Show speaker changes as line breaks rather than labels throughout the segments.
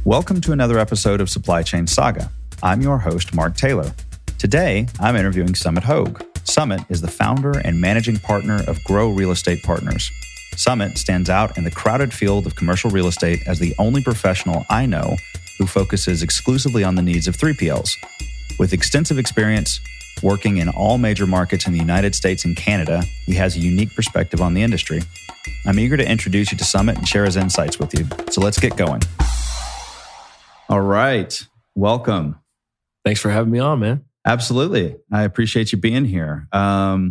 Welcome to another episode of Supply Chain Saga. I'm your host, Mark Taylor. Today, I'm interviewing Summitt Hogue. Summitt is the founder and managing partner of Growe Real Estate Partners. Summitt stands out in the crowded field of commercial real estate as the only professional I know who focuses exclusively on the needs of 3PLs. With extensive experience working in all major markets in the United States and Canada, he has a unique perspective on the industry. I'm eager to introduce you to Summitt and share his insights with you. So let's get going. All right. Welcome.
Thanks for having me on, man.
Absolutely. I appreciate you being here. So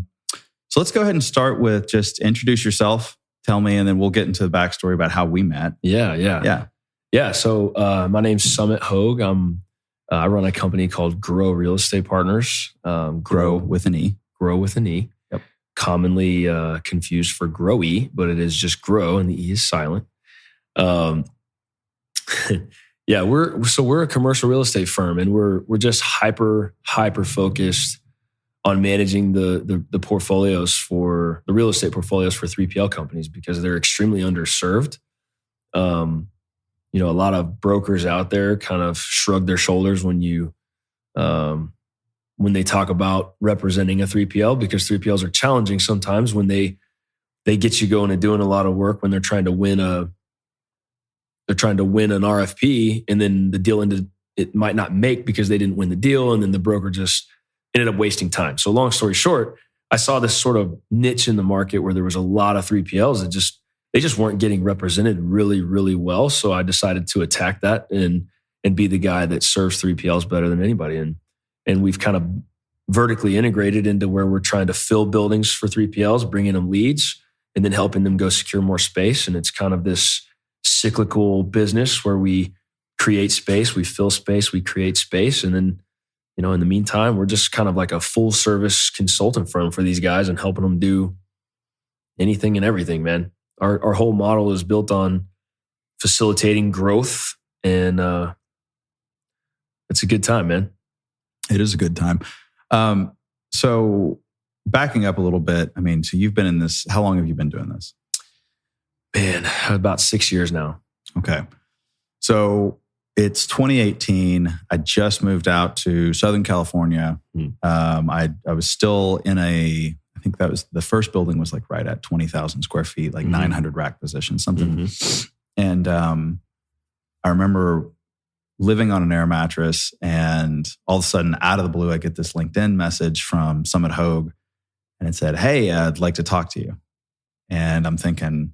let's go ahead and start with just introduce yourself, tell me, and then we'll get into the backstory about how we met.
Yeah. So my name's Summitt Hogue. I run a company called Growe Real Estate Partners.
Growe with an E.
Growe with an E.
Yep.
Commonly confused for Growe, but it is just Growe and the E is silent. Yeah, we're a commercial real estate firm, and we're just hyper focused on managing the portfolios for the real estate portfolios for 3PL companies because they're extremely underserved. A lot of brokers out there kind of shrug their shoulders when they talk about representing a 3PL because 3PLs are challenging sometimes when they get you going and doing a lot of work when they're trying to win an RFP, and then the deal it might not make because they didn't win the deal, and then the broker just ended up wasting time. So long story short, I saw this sort of niche in the market where there was a lot of 3PLs that they just weren't getting represented really, really well. So I decided to attack that and be the guy that serves 3PLs better than anybody. And we've kind of vertically integrated into where we're trying to fill buildings for 3PLs, bringing them leads, and then helping them go secure more space. And it's kind of this cyclical business where we create space, we fill space, we create space. And then, in the meantime, we're just kind of like a full service consultant firm for these guys and helping them do anything and everything, man. Our whole model is built on facilitating growth, and it's a good time, man.
It is a good time. So backing up a little bit, so you've been in this, how long have you been doing this?
Man, about 6 years now.
Okay. So it's 2018. I just moved out to Southern California. I was still in I think that was, the first building was like right at 20,000 square feet, like 900 rack positions, something. And I remember living on an air mattress, and all of a sudden, out of the blue, I get this LinkedIn message from Summitt Hogue, and it said, "Hey, I'd like to talk to you." And I'm thinking,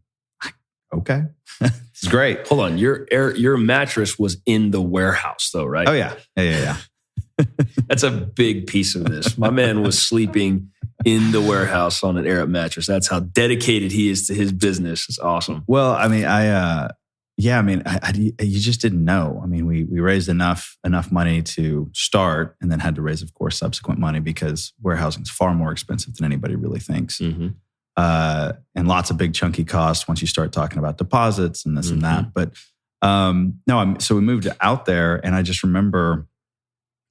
okay, it's great.
Hold on, your mattress was in the warehouse, though, right?
Oh yeah.
That's a big piece of this. My man was sleeping in the warehouse on an air mattress. That's how dedicated he is to his business. It's awesome.
Well, you just didn't know. We raised enough money to start, and then had to raise, of course, subsequent money because warehousing is far more expensive than anybody really thinks. And lots of big chunky costs once you start talking about deposits and this and that. But so we moved out there, and I just remember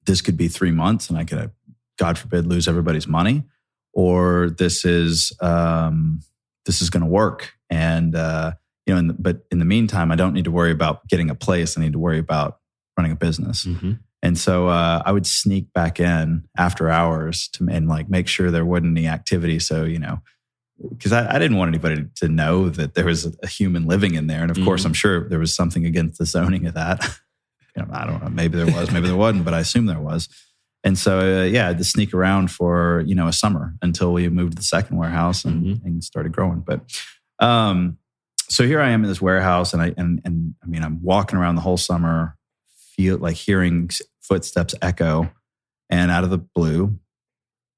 this could be 3 months, and I could, God forbid, lose everybody's money, or this is going to work. And but in the meantime, I don't need to worry about getting a place. I need to worry about running a business. And so I would sneak back in after hours and make sure there wasn't any activity. So because I didn't want anybody to know that there was a human living in there. And of course, I'm sure there was something against the zoning of that. I don't know. Maybe there was, maybe there wasn't, but I assume there was. And so, I had to sneak around for, a summer until we moved to the second warehouse and started growing. But so here I am in this warehouse, and I'm walking around the whole summer, hearing footsteps echo, and out of the blue,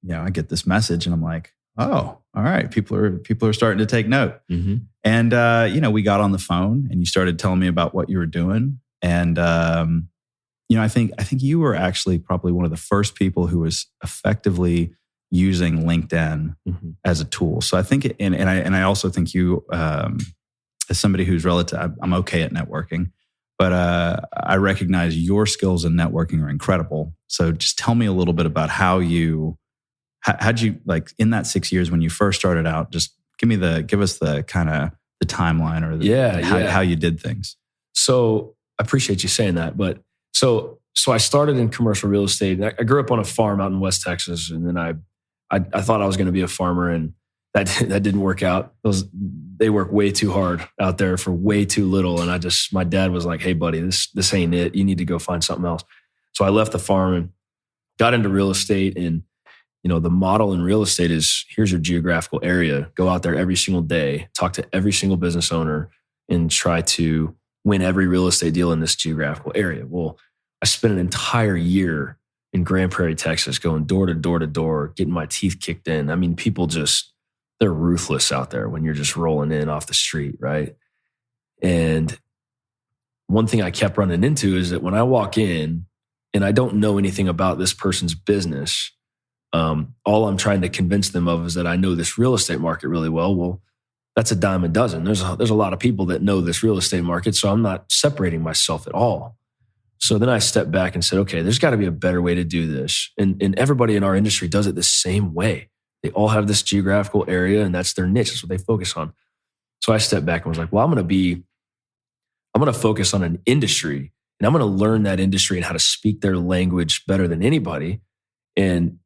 I get this message, and I'm like, oh, all right. People are starting to take note. And, we got on the phone, and you started telling me about what you were doing. And, I think you were actually probably one of the first people who was effectively using LinkedIn as a tool. So I think, and I also think you, as somebody who's I'm okay at networking, but I recognize your skills in networking are incredible. So just tell me a little bit about how'd you in that 6 years when you first started out, just give us the kind of the timeline or how you did things.
So appreciate you saying that. But so I started in commercial real estate. I grew up on a farm out in West Texas, and then I thought I was going to be a farmer, and that didn't work out. They work way too hard out there for way too little. And my dad was like, "Hey buddy, this ain't it. You need to go find something else." So I left the farm and got into real estate. And, the model in real estate is, here's your geographical area. Go out there every single day, talk to every single business owner, and try to win every real estate deal in this geographical area. Well, I spent an entire year in Grand Prairie, Texas, going door to door to door, getting my teeth kicked in. I mean, people they're ruthless out there when you're just rolling in off the street, right? And one thing I kept running into is that when I walk in and I don't know anything about this person's business, all I'm trying to convince them of is that I know this real estate market really well. Well, that's a dime a dozen. There's a lot of people that know this real estate market, so I'm not separating myself at all. So then I stepped back and said, okay, there's got to be a better way to do this. And everybody in our industry does it the same way. They all have this geographical area, and that's their niche. That's what they focus on. So I stepped back and was like, well, I'm going to focus on an industry, and I'm going to learn that industry and how to speak their language better than anybody, and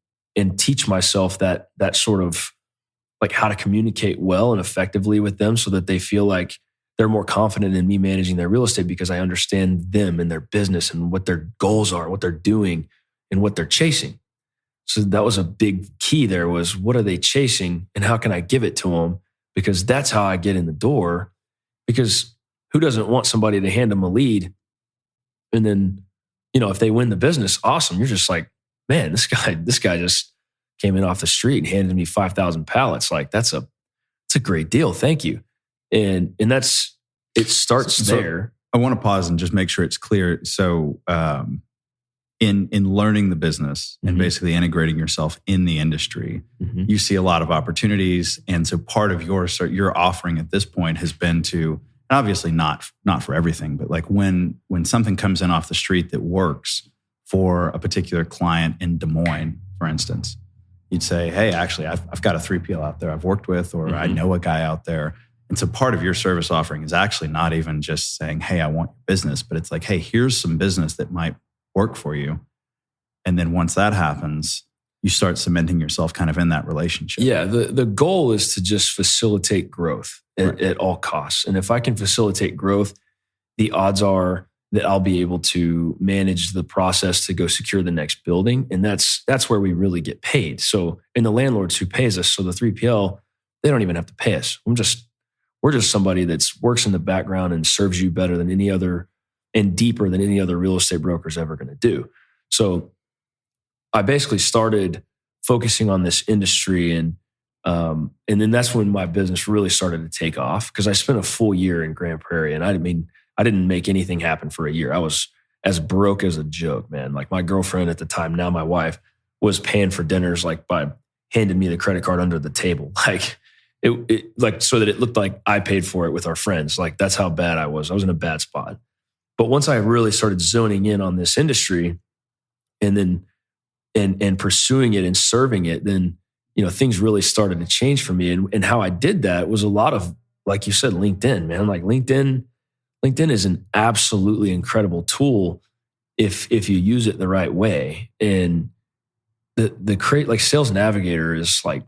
teach myself that sort of like how to communicate well and effectively with them so that they feel like they're more confident in me managing their real estate because I understand them and their business and what their goals are, what they're doing, and what they're chasing. So that was a big key there, was what are they chasing and how can I give it to them? Because that's how I get in the door. Because who doesn't want somebody to hand them a lead? And then, if they win the business, awesome. You're just like, man, this guy just came in off the street and handed me 5,000 pallets. Like that's a great deal. Thank you. And it starts there.
I want to pause and just make sure it's clear. So, in learning the business and basically integrating yourself in the industry, you see a lot of opportunities. And so part of your offering at this point has been to, obviously not for everything, but like when something comes in off the street that works for a particular client in Des Moines, for instance, you'd say, hey, actually, I've got a 3PL out there I've worked with, or I know a guy out there. And so part of your service offering is actually not even just saying, hey, I want your business, but it's like, hey, here's some business that might work for you. And then once that happens, you start cementing yourself kind of in that relationship.
Yeah, the goal is to just facilitate growth at all costs. And if I can facilitate growth, the odds are that I'll be able to manage the process to go secure the next building. And that's where we really get paid. So, and the landlords who pays us, so the 3PL, they don't even have to pay us. We're just somebody that works in the background and serves you better than any other and deeper than any other real estate broker is ever going to do. So I basically started focusing on this industry, and then that's when my business really started to take off, because I spent a full year in Grand Prairie, and I didn't make anything happen for a year. I was as broke as a joke, man. Like my girlfriend at the time, now my wife, was paying for dinners like by handing me the credit card under the table, like it like so that it looked like I paid for it with our friends. Like that's how bad I was. I was in a bad spot. But once I really started zoning in on this industry, and then and pursuing it and serving it, then things really started to change for me. And how I did that was a lot of, like you said, LinkedIn, man. Like LinkedIn is an absolutely incredible tool if you use it the right way. And like Sales Navigator is like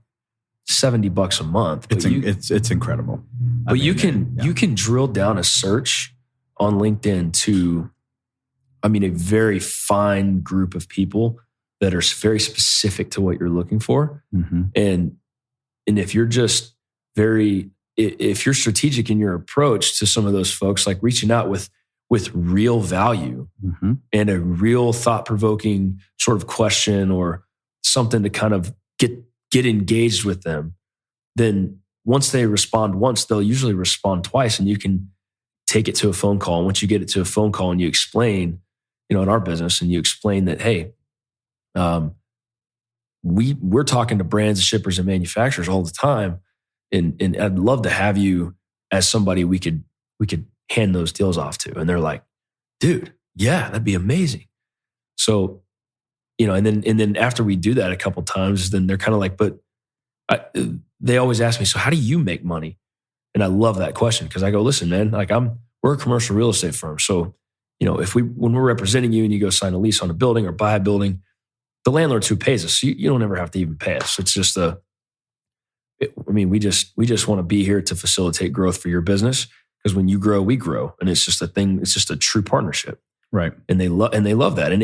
$70 a month.
It's incredible.
But you can drill down a search on LinkedIn to, a very fine group of people that are very specific to what you're looking for. And if you're just if you're strategic in your approach to some of those folks, like reaching out with real value and a real thought-provoking sort of question or something to kind of get engaged with them, then once they respond once, they'll usually respond twice, and you can take it to a phone call. And once you get it to a phone call and you explain, in our business, and you explain that, hey, we're talking to brands, shippers, and manufacturers all the time, and I'd love to have you as somebody we could hand those deals off to. And they're like, dude, yeah, that'd be amazing. So, and then after we do that a couple times, then they're kind of like, but they always ask me, so how do you make money? And I love that question, because I go, listen, man, like we're a commercial real estate firm. So when we're representing you and you go sign a lease on a building or buy a building, the landlord's who pays us. So you don't ever have to even pay us. It's just we just want to be here to facilitate growth for your business, because when you grow, we grow. And it's just a thing. It's just a true partnership.
Right.
And they love that. And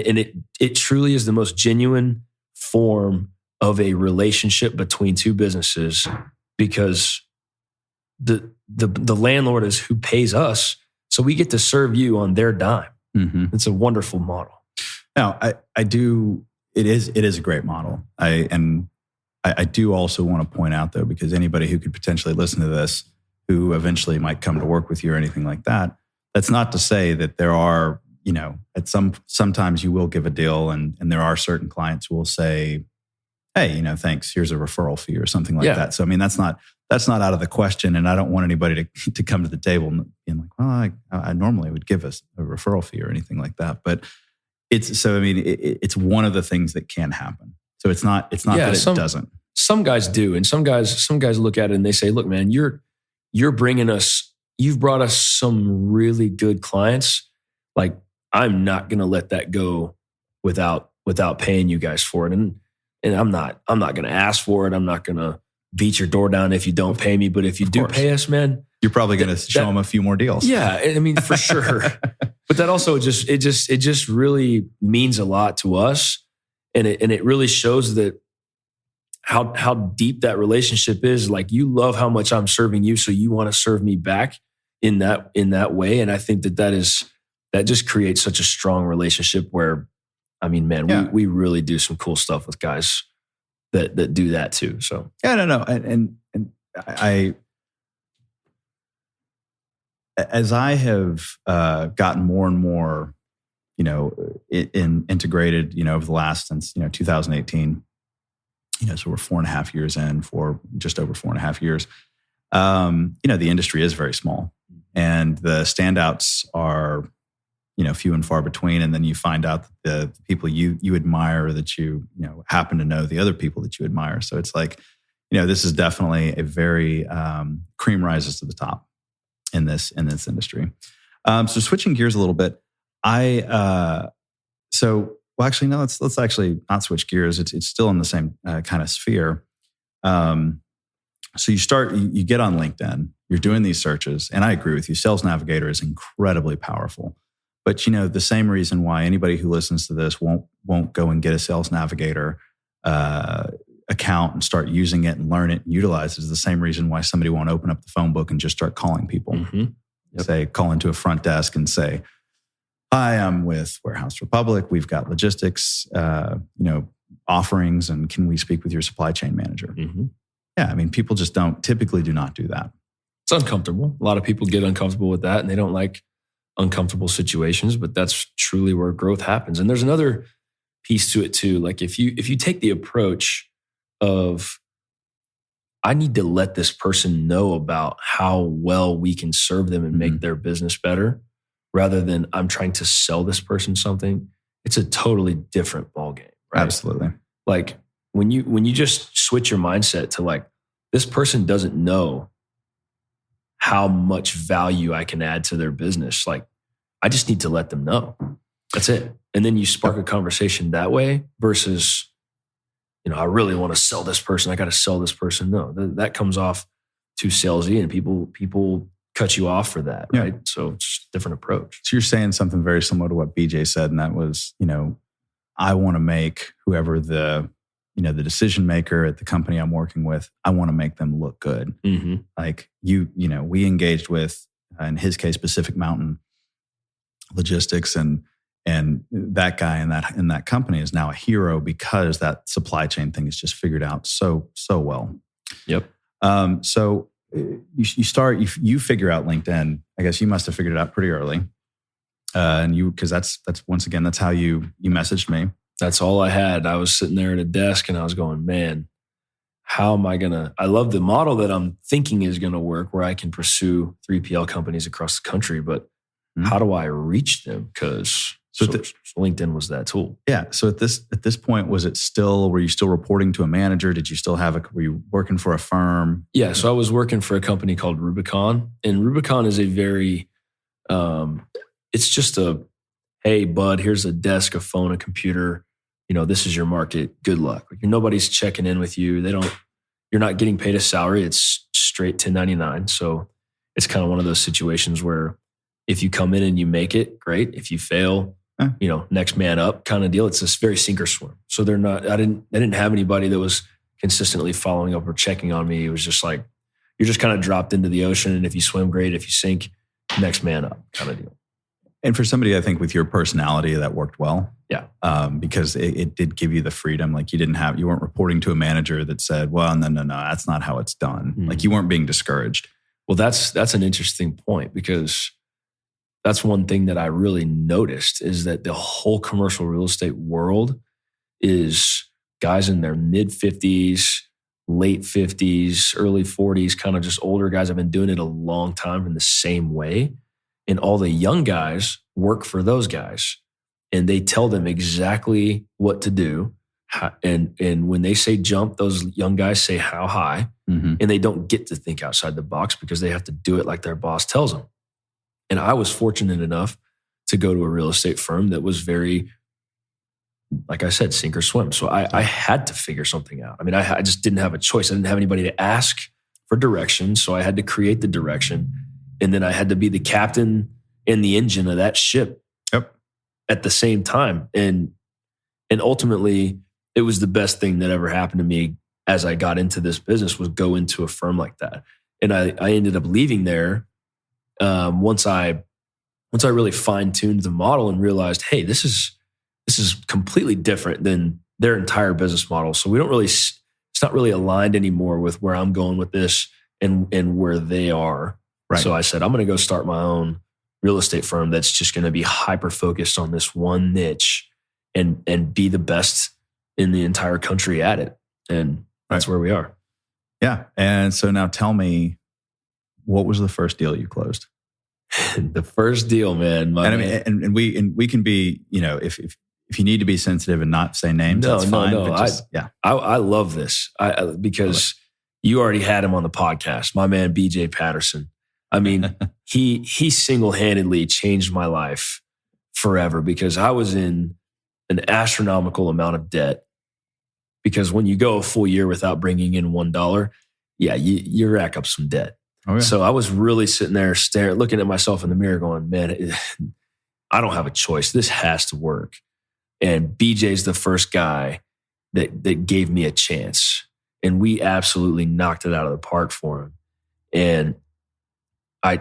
it truly is the most genuine form of a relationship between two businesses, because the landlord is who pays us. So we get to serve you on their dime. Mm-hmm. It's a wonderful model.
Now, I do. It is a great model. I do also want to point out, though, because anybody who could potentially listen to this, who eventually might come to work with you or anything like that, that's not to say that there are, sometimes you will give a deal, and there are certain clients who will say, hey, thanks, here's a referral fee or something like that. So, that's not out of the question. And I don't want anybody to come to the table and be like, well, I normally would give us a referral fee or anything like that. But it's one of the things that can happen. So it's not that it doesn't.
Some guys do. And some guys look at it and they say, look, man, you've brought us some really good clients. Like, I'm not going to let that go without paying you guys for it. And I'm not going to ask for it. I'm not going to beat your door down if you don't pay me. But if you do pay us, man,
you're probably going to show them a few more deals.
Yeah, for sure. But that also it just really means a lot to us, and it really shows that how deep that relationship is. Like, you love how much I'm serving you, so you want to serve me back in that way. And I think that just creates such a strong relationship where, we really do some cool stuff with guys that do that too. So
no, and I as I have gotten more and more, integrated, over the last since 2018. So we're 4.5 years in, just over 4.5 years. The industry is very small, and the standouts are, few and far between. And then you find out that the people you admire, that you happen to know the other people that you admire. So it's like, this is definitely a very cream rises to the top in this industry. So switching gears a little bit, let's actually not switch gears. It's still in the same kind of sphere. So you get on LinkedIn, you're doing these searches, and I agree with you. Sales Navigator is incredibly powerful. But the same reason why anybody who listens to this won't go and get a Sales Navigator account and start using it and learn it and utilize it is the same reason why somebody won't open up the phone book and just start calling people. Mm-hmm. Yep. Call into a front desk and say, hi, I'm with Warehouse Republic. We've got logistics, offerings, and can we speak with your supply chain manager? Mm-hmm. Yeah, people just typically do not do that.
It's uncomfortable. A lot of people get uncomfortable with that, and they don't like uncomfortable situations, but that's truly where growth happens. And there's another piece to it too. Like, if you take the approach of, I need to let this person know about how well we can serve them and make their business better, rather than I'm trying to sell this person something, it's a totally different ballgame, right?
Absolutely.
Like, when you just switch your mindset to like, this person doesn't know how much value I can add to their business. Like, I just need to let them know. That's it. And then you spark a conversation that way versus, I really want to sell this person. I got to sell this person. No, that comes off too salesy, and people cut you off for that, right? So it's a different approach.
So you're saying something very similar to what BJ said, and that was, I want to make whoever the decision maker at the company I'm working with, I want to make them look good. Mm-hmm. Like we engaged with, in his case, Pacific Mountain Logistics, and that guy in that company is now a hero because that supply chain thing is just figured out so well.
Yep.
So you figure out LinkedIn. I guess you must have figured it out pretty early, because that's once again, that's how you messaged me.
That's all I had. I was sitting there at a desk and I was going, man, how am I I love the model that I'm thinking is going to work, where I can pursue 3PL companies across the country, but how do I reach them? Because LinkedIn was that tool.
Yeah. So at this point, were you still reporting to a manager? Did you still were you working for a firm?
Yeah. So I was working for a company called Rubicon, and Rubicon is a very, it's just a hey, bud, here's a desk, a phone, a computer. This is your market. Good luck. Nobody's checking in with you. You're not getting paid a salary. It's straight 1099. So it's kind of one of those situations where if you come in and you make it, great. If you fail, next man up kind of deal. It's this very sink or swim. So I didn't have anybody that was consistently following up or checking on me. It was just like, you're just kind of dropped into the ocean. And if you swim, great. If you sink, next man up kind of deal.
And for somebody, I think with your personality, that worked well.
Yeah.
Because it did give you the freedom. Like you weren't reporting to a manager that said, well, no, that's not how it's done. Mm-hmm. Like you weren't being discouraged.
Well, that's an interesting point, because that's one thing that I really noticed is that the whole commercial real estate world is guys in their mid 50s, late 50s, early 40s, kind of just older guys have been doing it a long time in the same way. And all the young guys work for those guys, and they tell them exactly what to do. And when they say jump, those young guys say how high, mm-hmm. and they don't get to think outside the box because they have to do it like their boss tells them. And I was fortunate enough to go to a real estate firm that was very, like I said, sink or swim. So I had to figure something out. I mean, I just didn't have a choice. I didn't have anybody to ask for direction. So I had to create the direction. And then I had to be the captain and the engine of that ship at the same time. And ultimately, it was the best thing that ever happened to me as I got into this business, was go into a firm like that. And I ended up leaving there once I really fine-tuned the model and realized, hey, this is completely different than their entire business model. So it's not really aligned anymore with where I'm going with this and where they are. Right. So I said, I'm going to go start my own real estate firm that's just going to be hyper-focused on this one niche and be the best in the entire country at it. And that's where we are.
Yeah. And so now tell me, what was the first deal you closed?
The first deal, man.
And we can be, if you need to be sensitive and not say names, that's fine.
No. I love this because you already had him on the podcast. My man, BJ Patterson. I mean, he single-handedly changed my life forever, because I was in an astronomical amount of debt. Because when you go a full year without bringing in $1, you rack up some debt. Oh, yeah. So I was really sitting there looking at myself in the mirror going, man, I don't have a choice. This has to work. And BJ's the first guy that gave me a chance. And we absolutely knocked it out of the park for him. And I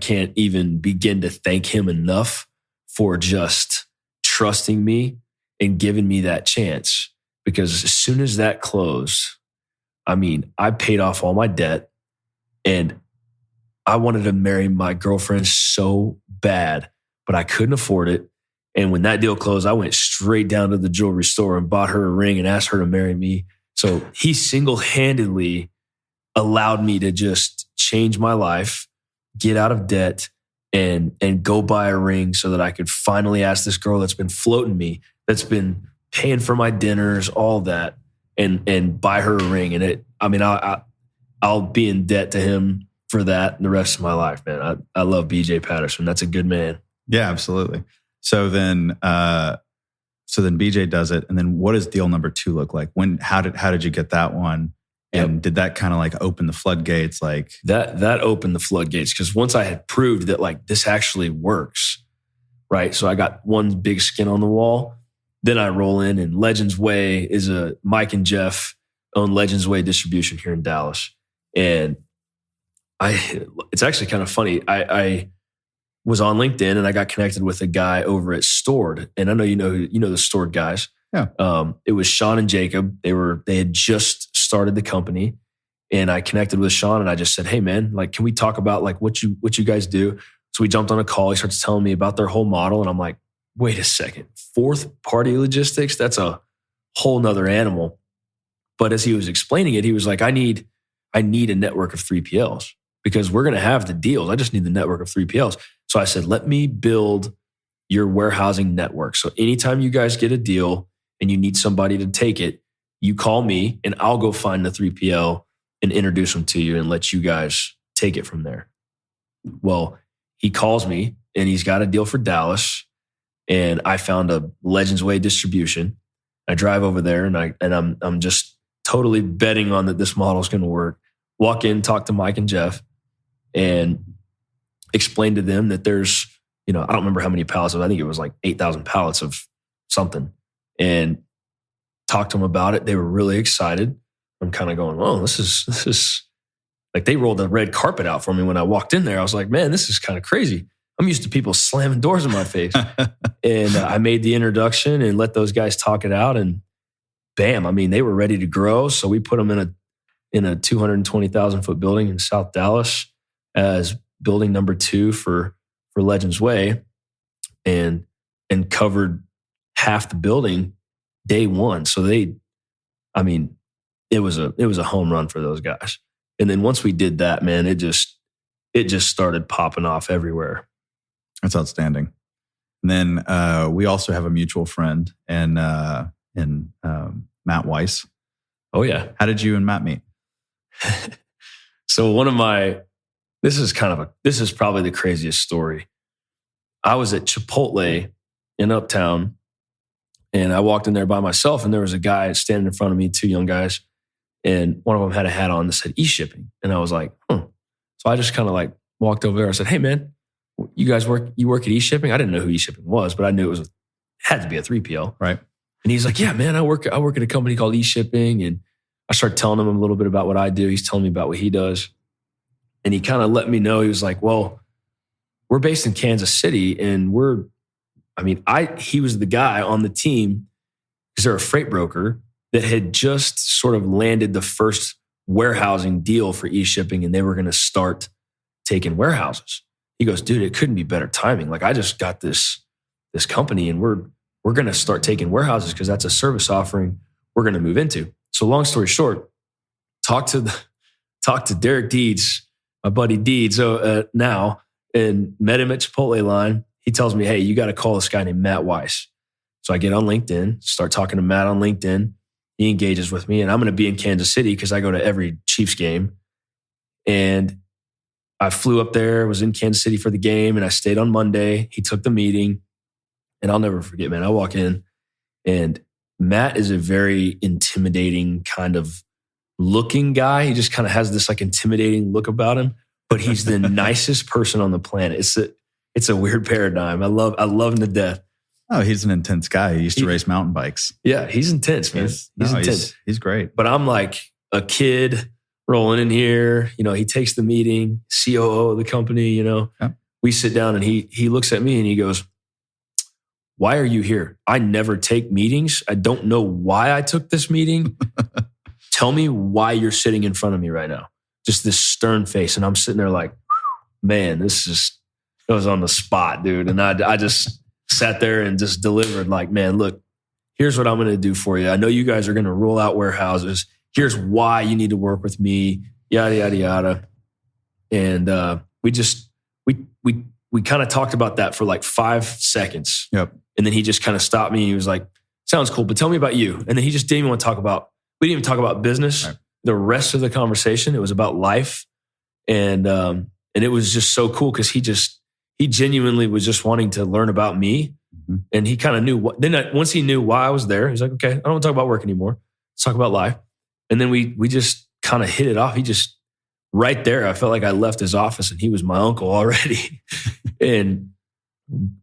can't even begin to thank him enough for just trusting me and giving me that chance. Because as soon as that closed, I paid off all my debt, and I wanted to marry my girlfriend so bad, but I couldn't afford it. And when that deal closed, I went straight down to the jewelry store and bought her a ring and asked her to marry me. So he single-handedly allowed me to just change my life, get out of debt, and go buy a ring so that I could finally ask this girl that's been floating me, that's been paying for my dinners, all that, and buy her a ring. And I'll be in debt to him for that the rest of my life, man. I love BJ Patterson. That's a good man.
Yeah, absolutely. So then BJ does it, and then what does deal number 2 look like? How did you get that one? And did that kind of like open the floodgates? Like
that opened the floodgates, because once I had proved that like this actually works, right? So I got one big skin on the wall. Then I roll in, and Legends Way is Mike and Jeff own Legends Way distribution here in Dallas. And it's actually kind of funny. I was on LinkedIn, and I got connected with a guy over at Stored. And I know you know the Stored guys.
Yeah.
It was Sean and Jacob. They had just started the company, and I connected with Sean, and I just said, "Hey man, like, can we talk about like what you guys do?" So we jumped on a call. He starts telling me about their whole model, and I'm like, "Wait a second, fourth party logistics? That's a whole nother animal." But as he was explaining it, he was like, "I need a network of 3PLs because we're going to have the deals. I just need the network of 3PLs." So I said, "Let me build your warehousing network. So anytime you guys get a deal and you need somebody to take it, you call me and I'll go find the 3PL and introduce them to you and let you guys take it from there." Well, he calls me and he's got a deal for Dallas, and I found a Legends Way distribution. I drive over there and I'm just totally betting on that this model is going to work. Walk in, talk to Mike and Jeff, and explain to them that there's, I don't remember how many pallets. I think it was like 8,000 pallets of something, and talk to them about it. They were really excited. I'm kind of going, oh, this is like, they rolled a red carpet out for me when I walked in there. I was like, man, this is kind of crazy. I'm used to people slamming doors in my face. And I made the introduction and let those guys talk it out. And bam, I mean, they were ready to grow. So we put them in a 220,000 foot building in South Dallas as building number 2 for Legends Way, and covered half the building day one. So it was a home run for those guys. And then once we did that, man, it just started popping off everywhere.
That's outstanding. And then we also have a mutual friend in Matt Weiss.
Oh yeah.
How did you and Matt meet?
So this is probably the craziest story. I was at Chipotle in Uptown, and I walked in there by myself, and there was a guy standing in front of me, 2 young guys, and one of them had a hat on that said e-shipping. And I was like, So I just kind of like walked over there. I said, hey man, you work at e-shipping? I didn't know who e-shipping was, but I knew it had to be a 3PL.
Right.
And he's like, yeah, man, I work at a company called e-shipping. And I started telling him a little bit about what I do. He's telling me about what he does. And he kind of let me know, he was like, well, we're based in Kansas City, and he was the guy on the team because they're a freight broker that had just sort of landed the first warehousing deal for e-shipping, and they were going to start taking warehouses. He goes, dude, it couldn't be better timing. Like, I just got this company, and we're going to start taking warehouses because that's a service offering we're going to move into. So long story short, talk to Derek Deeds, my buddy Deeds now, and met him at Chipotle line. He tells me, hey, you got to call this guy named Matt Weiss. So I get on LinkedIn, start talking to Matt on LinkedIn. He engages with me, and I'm going to be in Kansas City because I go to every Chiefs game. And I flew up there, was in Kansas City for the game, and I stayed on Monday. He took the meeting, and I'll never forget, man. I walk in, and Matt is a very intimidating kind of looking guy. He just kind of has this like intimidating look about him, but he's the nicest person on the planet. It's a weird paradigm. I love him to death.
Oh, he's an intense guy. He used to race mountain bikes.
Yeah, he's intense, man. He's intense.
He's great.
But I'm like a kid rolling in here. He takes the meeting, COO of the company, Yeah. We sit down, and he looks at me and he goes, why are you here? I never take meetings. I don't know why I took this meeting. Tell me why you're sitting in front of me right now. Just this stern face. And I'm sitting there like, man, it was on the spot, dude. And I just sat there and just delivered like, man, look, here's what I'm going to do for you. I know you guys are going to roll out warehouses. Here's why you need to work with me, yada, yada, yada. And we kind of talked about that for like 5 seconds.
Yep.
And then he just kind of stopped me and he was like, sounds cool, but tell me about you. And then he just didn't even want to talk about, we didn't even talk about business. Right. The rest of the conversation, it was about life. And it was just so cool because he genuinely was just wanting to learn about me. Mm-hmm. And he kind of knew once he knew why I was there, he's like, okay, I don't want to talk about work anymore. Let's talk about life. And then we just kind of hit it off. He just, right there, I felt like I left his office and he was my uncle already. And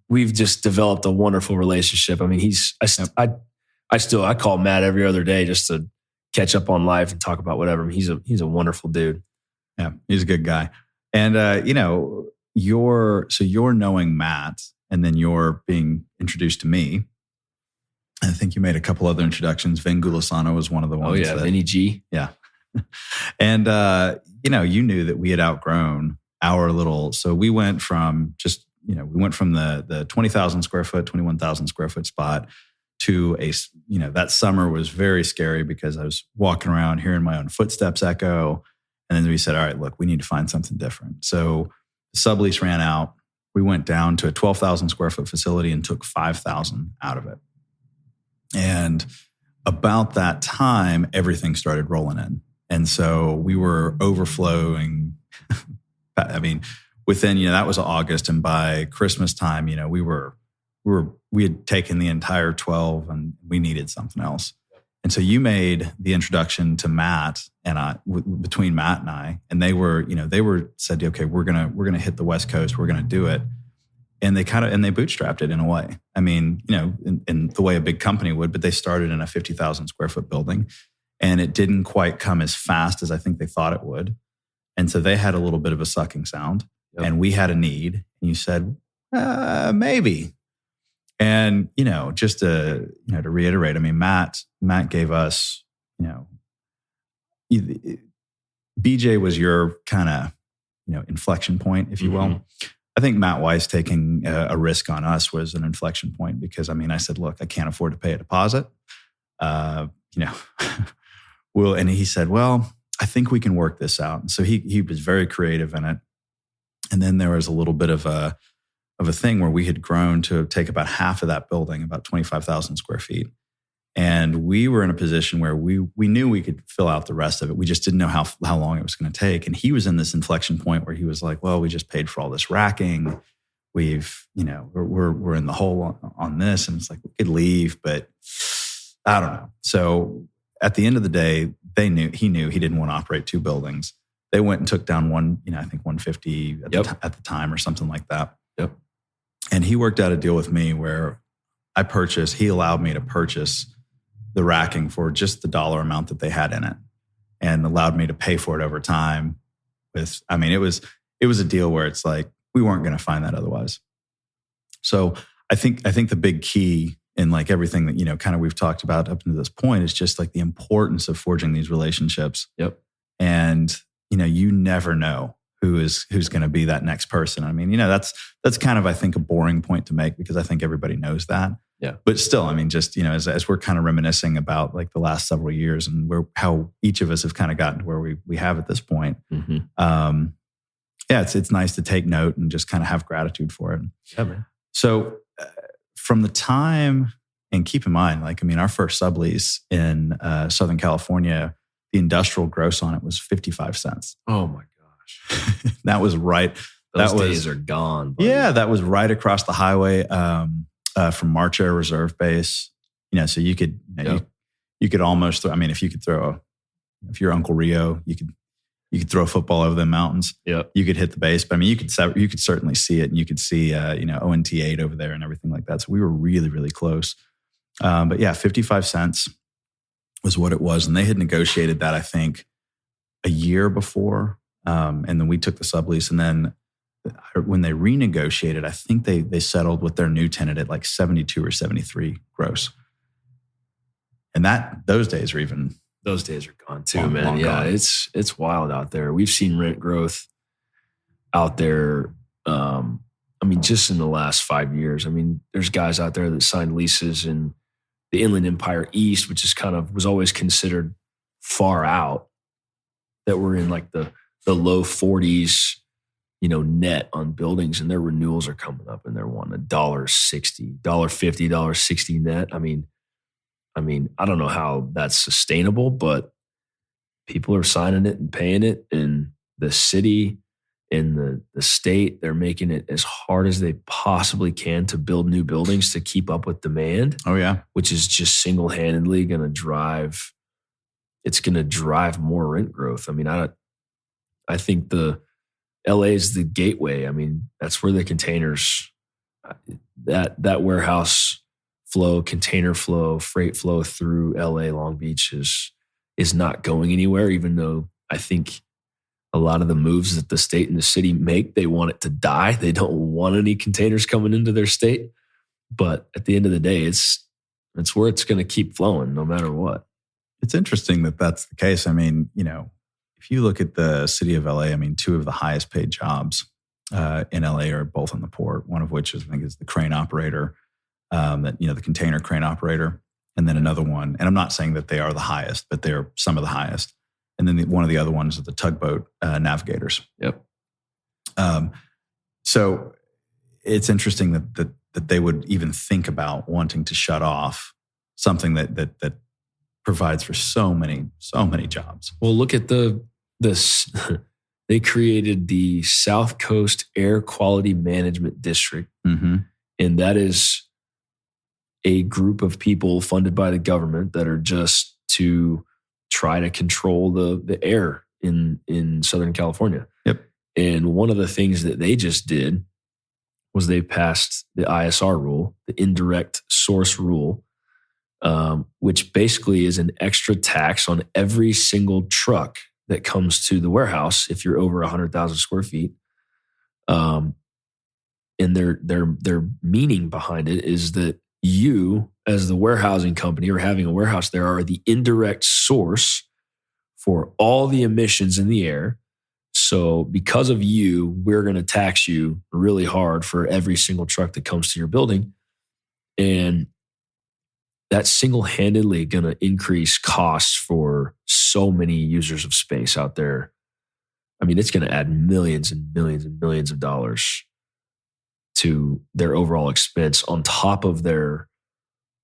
we've just developed a wonderful relationship. I mean, I call Matt every other day just to catch up on life and talk about whatever. I mean, he's a wonderful dude.
Yeah, he's a good guy. And you're knowing Matt, and then you're being introduced to me. I think you made a couple other introductions. Vin Gulisano was one of the ones.
Oh yeah, Vinny G.
Yeah. And you knew that we had outgrown our little. So we went from the 20,000 square foot, 21,000 square foot spot to that summer was very scary because I was walking around hearing my own footsteps echo. And then we said, all right, look, we need to find something different. So the sublease ran out. We went down to a 12,000 square foot facility and took 5,000 out of it. And about that time, everything started rolling in. And so we were overflowing. I mean, within, that was August. And by Christmas time, we were we had taken the entire 12 and we needed something else. And so you made the introduction to Matt and I, between Matt and I, and they were said, okay, we're gonna hit the West Coast, we're gonna do it, and they bootstrapped it in a way. I mean, in the way a big company would, but they started in a 50,000 square foot building, and it didn't quite come as fast as I think they thought it would, and so they had a little bit of a sucking sound, and we had a need, and you said maybe. And, just to reiterate, I mean, Matt gave us, BJ was your kind of, inflection point, if you will. I think Matt Weiss taking a risk on us was an inflection point because, I mean, I said, look, I can't afford to pay a deposit. And he said, well, I think we can work this out. And so he was very creative in it. And then there was a little bit of a thing where we had grown to take about half of that building, about 25,000 square feet. And we were in a position where we knew we could fill out the rest of it. We just didn't know how long it was going to take. And he was in this inflection point where he was like, well, we just paid for all this racking. We've, we're in the hole on this. And it's like, we could leave, but I don't know. So at the end of the day, he knew he didn't want to operate two buildings. They went and took down one, I think 150 at the time or something like that.
Yep.
And he worked out a deal with me where he allowed me to purchase the racking for just the dollar amount that they had in it and allowed me to pay for it over time. It was a deal where it's like, we weren't going to find that otherwise. So I think the big key in like everything that, kind of we've talked about up to this point is just like the importance of forging these relationships.
Yep.
And, you never know who's going to be that next person. I mean, that's kind of, I think, a boring point to make because I think everybody knows that.
Yeah.
But still, I mean, just, as we're kind of reminiscing about like the last several years and how each of us have kind of gotten to where we have at this point. It's nice to take note and just kind of have gratitude for it.
Yeah, man.
So from the time, and keep in mind, like, I mean, our first sublease in Southern California, the industrial gross on it was 55 cents.
Oh my gosh.
That was right.
Those days are gone. Buddy.
Yeah, that was right across the highway from March Air Reserve Base. So you could you could almost throw. I mean, if you're Uncle Rio, you could throw a football over the mountains.
Yeah,
you could hit the base. But I mean, you could certainly see it, and you could see ONT 8 over there and everything like that. So we were really, really close. But yeah, 55 cents was what it was, and they had negotiated that, I think, a year before. And then we took the sublease, and then when they renegotiated, I think they settled with their new tenant at like 72 or 73 gross. And those days are
gone too, man. Yeah, gone. It's wild out there. We've seen rent growth out there. Just in the last 5 years. I mean, there's guys out there that signed leases in the Inland Empire East, which is was always considered far out, that were in like the low 40s, net on buildings, and their renewals are coming up and they're wanting $1.60, $1.50, $1.60 net. I mean, I don't know how that's sustainable, but people are signing it and paying it, and the city and the state, they're making it as hard as they possibly can to build new buildings to keep up with demand.
Oh yeah.
Which is just single-handedly going to drive more rent growth. I mean, I think the LA is the gateway. I mean, that's where the containers, that warehouse flow, container flow, freight flow through LA, Long Beach is not going anywhere, even though I think a lot of the moves that the state and the city make, they want it to die. They don't want any containers coming into their state. But at the end of the day, it's where it's going to keep flowing no matter what.
It's interesting that that's the case. I mean, if you look at the city of LA, I mean, two of the highest paid jobs in LA are both in the port, one of which I think is the crane operator, the container crane operator. And then another one, and I'm not saying that they are the highest, but they're some of the highest. And then one of the other ones are the tugboat navigators.
Yep.
So it's interesting that they would even think about wanting to shut off something that provides for so many jobs.
Well, look at this. They created the South Coast Air Quality Management District,
mm-hmm.
and that is a group of people funded by the government that are just to try to control the air in Southern California.
Yep.
And one of the things that they just did was they passed the ISR rule, the Indirect Source Rule, which basically is an extra tax on every single truck that comes to the warehouse if you're over 100,000 square feet. And their meaning behind it is that you, as the warehousing company or having a warehouse there, are the indirect source for all the emissions in the air. So because of you, we're going to tax you really hard for every single truck that comes to your building. And that's single-handedly going to increase costs for so many users of space out there. I mean, it's going to add millions and millions and millions of dollars to their overall expense on top of their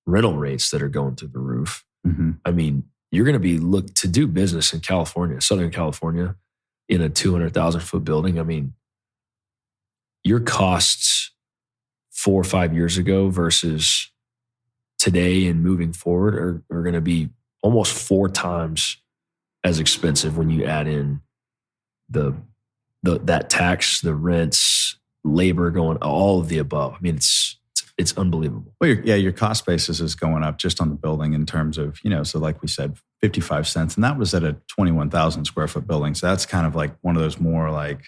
rental rates that are going through the roof.
Mm-hmm.
I mean, you're going to be looked to do business in California, Southern California, in a 200,000 foot building. I mean, your costs 4 or 5 years ago versus today and moving forward are going to be almost 4 times as expensive when you add in that tax, the rents, labor, going all of the above. I mean, it's unbelievable.
Well, your cost basis is going up just on the building in terms of, so like we said, 55 cents. And that was at a 21,000 square foot building. So that's kind of like one of those more like,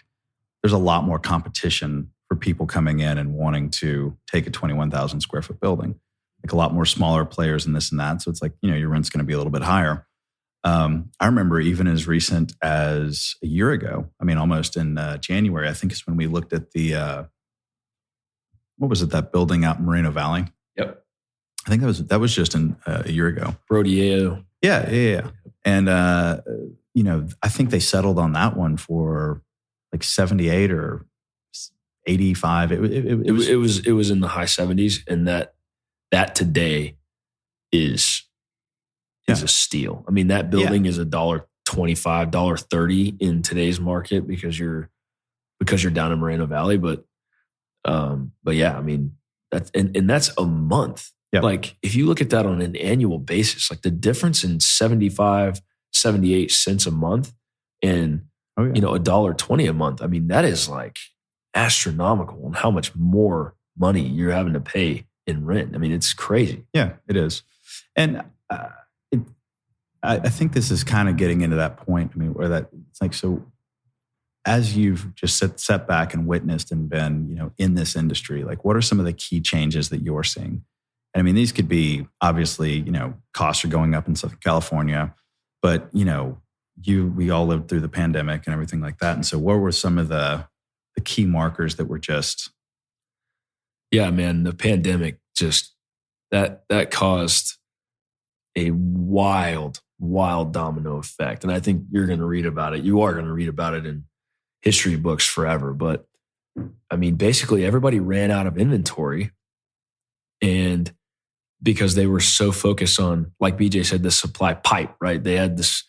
there's a lot more competition for people coming in and wanting to take a 21,000 square foot building. Like a lot more smaller players and this and that. So it's like, your rent's going to be a little bit higher. I remember even as recent as a year ago, I mean, almost in January, I think is when we looked at the, what was it, that building out in Moreno Valley?
Yep.
I think that was just a year ago.
Rodeo.
Yeah. And, I think they settled on that one for like 78 or 85. It
was in the high 70s. And that today is a steal. I mean, that building is $1.25, $1.30 in today's market because you're down in Moreno Valley. But yeah, I mean, that's a month.
Yep.
Like if you look at that on an annual basis, like the difference in 75, 78 cents a month and $1.20 a month. I mean, that is like astronomical on how much more money you're having to pay in rent. I mean, it's crazy.
Yeah, it is. And I think this is kind of getting into that point. I mean, where that it's like, so as you've just sat back and witnessed and been, in this industry, like what are some of the key changes that you're seeing? And I mean, these could be obviously, costs are going up in Southern California, but we all lived through the pandemic and everything like that. And so what were some of the key markers that were just?
Yeah, man, the pandemic just that caused a wild domino effect. And I think you're going to read about it. You are going to read about it in history books forever. But I mean, basically everybody ran out of inventory. And because they were so focused on, like BJ said, the supply pipe, right? They had this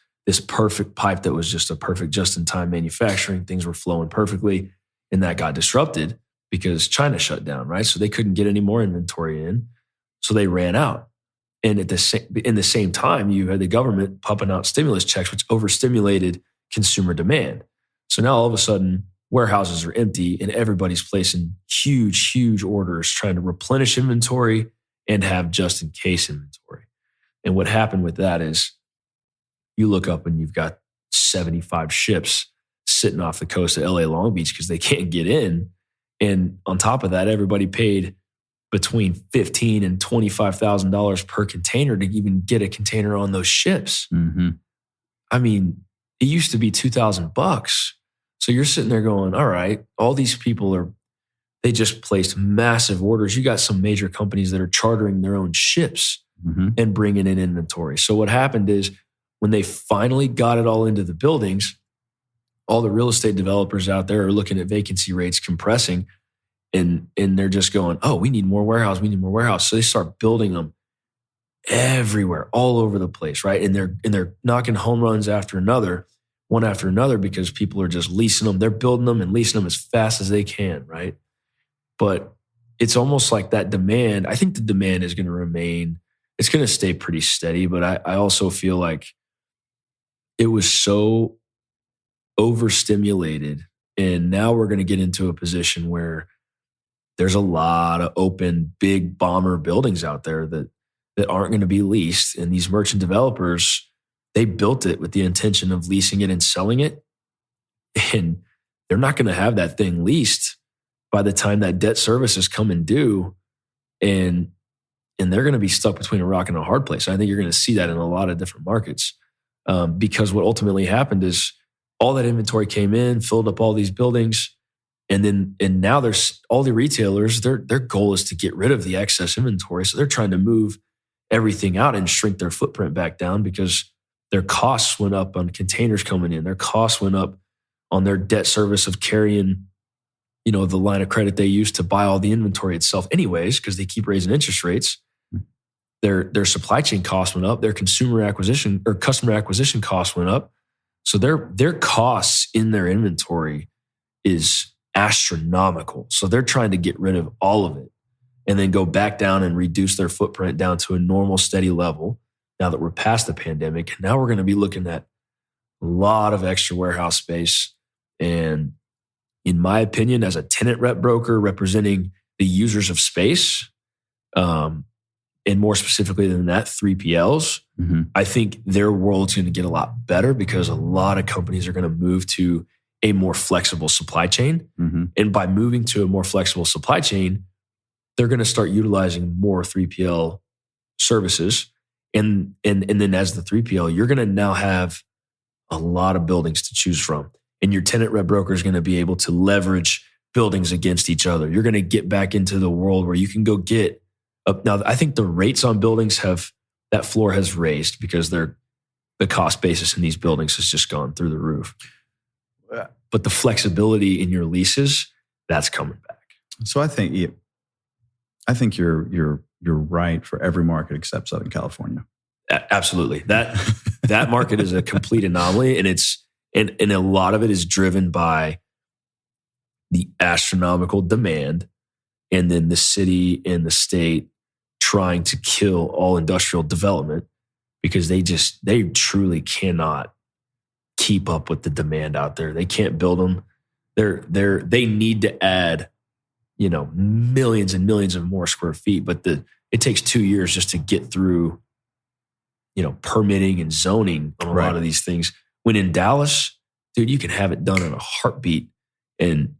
perfect pipe that was just a perfect just-in-time manufacturing. Things were flowing perfectly. And that got disrupted because China shut down, right? So they couldn't get any more inventory in. So they ran out. And in the same time, you had the government pumping out stimulus checks, which overstimulated consumer demand. So now all of a sudden, warehouses are empty and everybody's placing huge, huge orders trying to replenish inventory and have just-in-case inventory. And what happened with that is you look up and you've got 75 ships sitting off the coast of LA Long Beach because they can't get in. And on top of that, everybody paid between $15,000 and $25,000 per container to even get a container on those ships.
Mm-hmm.
I mean, it used to be $2,000. So you're sitting there going, all right, all these people they just placed massive orders. You got some major companies that are chartering their own ships and bringing in inventory. So what happened is when they finally got it all into the buildings, all the real estate developers out there are looking at vacancy rates compressing. And they're just going, oh, we need more warehouse. We need more warehouse. So they start building them everywhere, all over the place, right? And they're knocking home runs one after another, because people are just leasing them. They're building them and leasing them as fast as they can, right? But it's almost like that demand. I think the demand is going to remain, it's going to stay pretty steady, but I also feel like it was so overstimulated. And now we're going to get into a position where there's a lot of open, big bomber buildings out there that aren't going to be leased. And these merchant developers, they built it with the intention of leasing it and selling it. And they're not going to have that thing leased by the time that debt service is coming due. And they're going to be stuck between a rock and a hard place. I think you're going to see that in a lot of different markets. Because what ultimately happened is all that inventory came in, filled up all these buildings. And now there's all the retailers, their goal is to get rid of the excess inventory. So they're trying to move everything out and shrink their footprint back down because their costs went up on containers coming in. Their costs went up on their debt service of carrying, the line of credit they use to buy all the inventory itself anyways, because they keep raising interest rates. Their supply chain costs went up. Their customer acquisition costs went up. So their costs in their inventory is astronomical. So they're trying to get rid of all of it and then go back down and reduce their footprint down to a normal, steady level now that we're past the pandemic. And now we're going to be looking at a lot of extra warehouse space. And in my opinion, as a tenant rep broker representing the users of space, and more specifically than that, 3PLs, I think their world's going to get a lot better because a lot of companies are going to move to a more flexible supply chain. And by moving to a more flexible supply chain, they're going to start utilizing more 3PL services. And then as the 3PL, you're going to now have a lot of buildings to choose from. And your tenant rep broker is going to be able to leverage buildings against each other. You're going to get back into the world where you can go get up. Now, I think the rates on buildings that floor has raised because the cost basis in these buildings has just gone through the roof. But the flexibility in your leases, that's coming back.
So I think you're right for every market except Southern California.
Absolutely. That market is a complete anomaly, and a lot of it is driven by the astronomical demand, and then the city and the state trying to kill all industrial development because they truly cannot keep up with the demand out there. They can't build them. They need to add, millions and millions of more square feet, but it takes 2 years just to get through, permitting and zoning on a lot of these things. When in Dallas, dude, you can have it done in a heartbeat and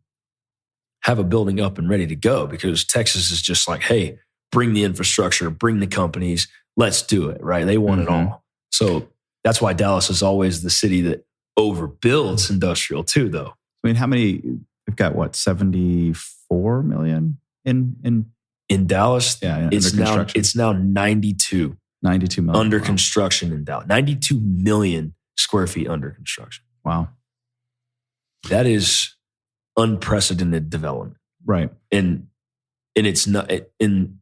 have a building up and ready to go because Texas is just like, hey, bring the infrastructure, bring the companies, let's do it, right? They want it all. So that's why Dallas is always the city that overbuilds industrial too, though.
I mean, how many, we've got 74 million
in Dallas?
Yeah,
it's now 92.
92 million.
Under construction in Dallas. 92 million square feet under construction.
Wow.
That is unprecedented development.
Right.
And it's not, and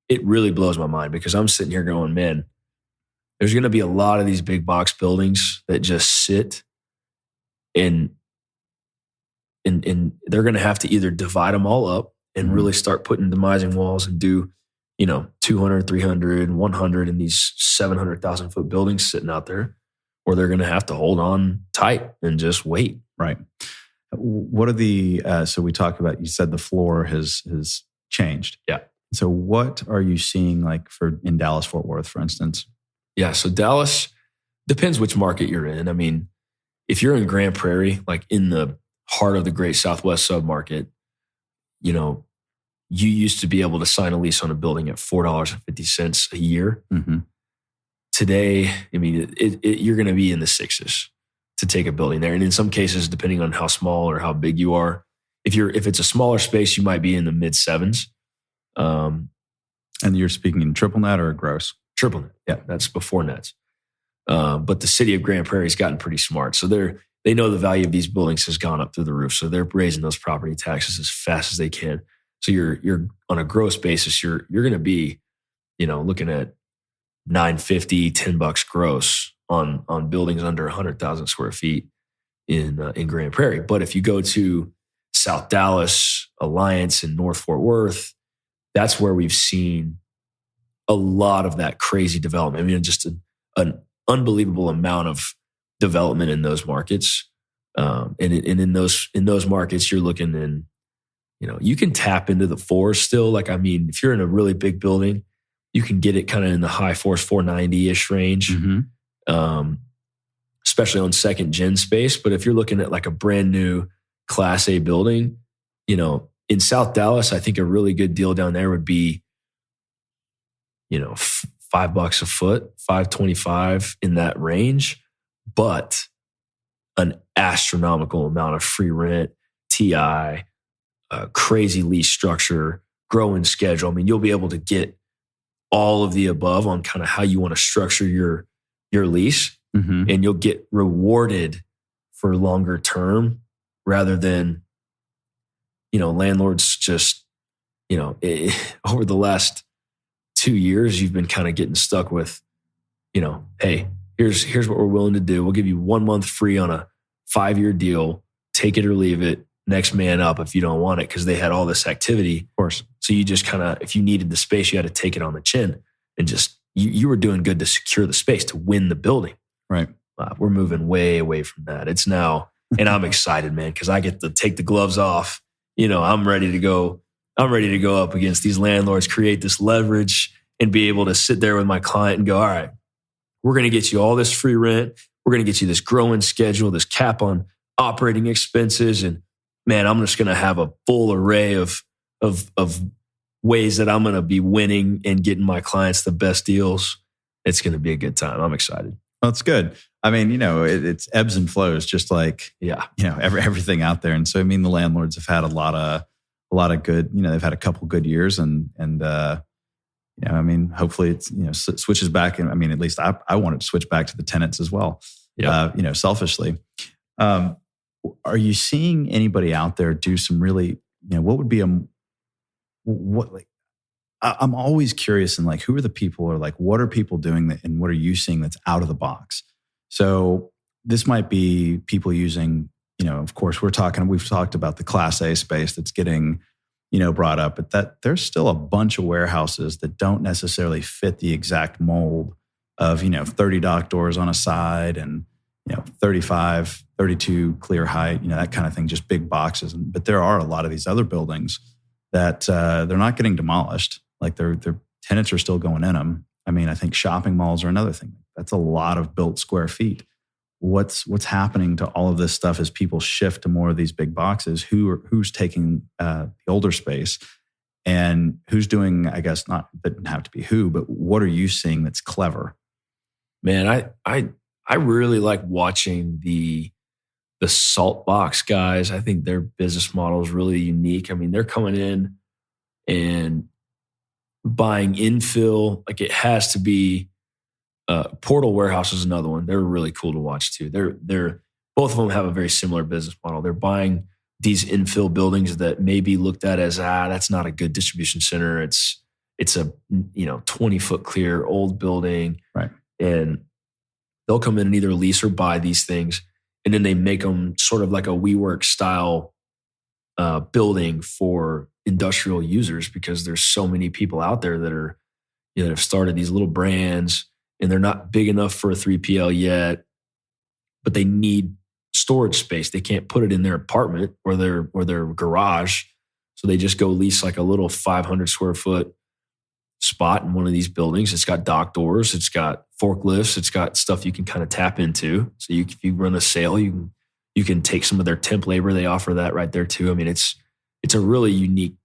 it really blows my mind because I'm sitting here going, man, there's going to be a lot of these big box buildings that just sit and they're going to have to either divide them all up and really start putting demising walls and do, 200, 300, 100 in these 700,000 foot buildings sitting out there, or they're going to have to hold on tight and just wait.
Right. What are so we talked about, you said the floor has changed.
Yeah.
So what are you seeing in Dallas, Fort Worth, for instance?
Yeah. So Dallas, depends which market you're in. I mean, if you're in Grand Prairie, like in the heart of the Great Southwest submarket, you used to be able to sign a lease on a building at $4.50 a year. Today, I mean, you're going to be in the sixes to take a building there. And in some cases, depending on how small or how big you are, if it's a smaller space, you might be in the mid sevens.
And you're speaking in triple net or gross?
Triple net. Yeah, that's before nets. But the city of Grand Prairie has gotten pretty smart. So they know the value of these buildings has gone up through the roof. So they're raising those property taxes as fast as they can. So you're on a gross basis, you're going to be, looking at $9.50, $10 gross on buildings under 100,000 square feet in Grand Prairie. But if you go to South Dallas, Alliance, and North Fort Worth, that's where we've seen a lot of that crazy development. I mean, just an unbelievable amount of development in those markets. And in those markets, you're looking in, you can tap into the fours still. Like, I mean, if you're in a really big building, you can get it kind of in the high fours, 490-ish range, especially on second gen space. But if you're looking at like a brand new Class A building, in South Dallas, I think a really good deal down there would be, $5 a foot, $5.25 in that range, but an astronomical amount of free rent, TI, crazy lease structure, growing schedule. I mean, you'll be able to get all of the above on kind of how you want to structure your lease, and you'll get rewarded for longer term rather than, landlords just, over the last 2 years, you've been kind of getting stuck with, hey, here's what we're willing to do. We'll give you 1 month free on a 5-year deal. Take it or leave it. Next man up if you don't want it, because they had all this activity. Of course. So you just kind of, if you needed the space, you had to take it on the chin and just, you were doing good to secure the space, to win the building.
Right.
We're moving way away from that. It's now, and I'm excited, man, because I get to take the gloves off. I'm ready to go. I'm ready to go up against these landlords, create this leverage, and be able to sit there with my client and go, all right, we're going to get you all this free rent. We're going to get you this growing schedule, this cap on operating expenses. And man, I'm just going to have a full array of ways that I'm going to be winning and getting my clients the best deals. It's going to be a good time. I'm excited.
Well, it's good. I mean, it's ebbs and flows, just like, everything out there. And so, I mean, the landlords have had a lot of good, they've had a couple good years and I mean, hopefully it's, switches back. And I mean, at least I want it to switch back to the tenants as well, selfishly. Are you seeing anybody out there do some really, what would be I'm always curious in like, who are the people, or like, what are people doing that, and what are you seeing that's out of the box? So this might be people using, of course we've talked about the Class A space that's getting, brought up, but that there's still a bunch of warehouses that don't necessarily fit the exact mold of, 30 dock doors on a side and, 35, 32 clear height, that kind of thing, just big boxes. But there are a lot of these other buildings that they're not getting demolished. Like their tenants are still going in them. I mean, I think shopping malls are another thing. That's a lot of built square feet. What's happening to all of this stuff as people shift to more of these big boxes? Who's taking the older space, and who's doing? I guess not. That didn't have to be who, but what are you seeing that's clever?
Man, I really like watching the Saltbox guys. I think their business model is really unique. I mean, they're coming in and buying infill. Like, it has to be. Portal Warehouse is another one. They're really cool to watch too. They're both of them have a very similar business model. They're buying these infill buildings that may be looked at as that's not a good distribution center. It's a 20-foot clear old building,
right? And
they'll come in and either lease or buy these things, and then they make them sort of like a WeWork style building for industrial users, because there's so many people out there that are that have started these little brands. And they're not big enough for a 3PL yet, but they need storage space. They can't put it in their apartment or their garage. So they just go lease like a little 500 square foot spot in one of these buildings. It's got dock doors. It's got forklifts. It's got stuff you can kind of tap into. So if you run a sale, you can take some of their temp labor. They offer that right there too. I mean, it's a really unique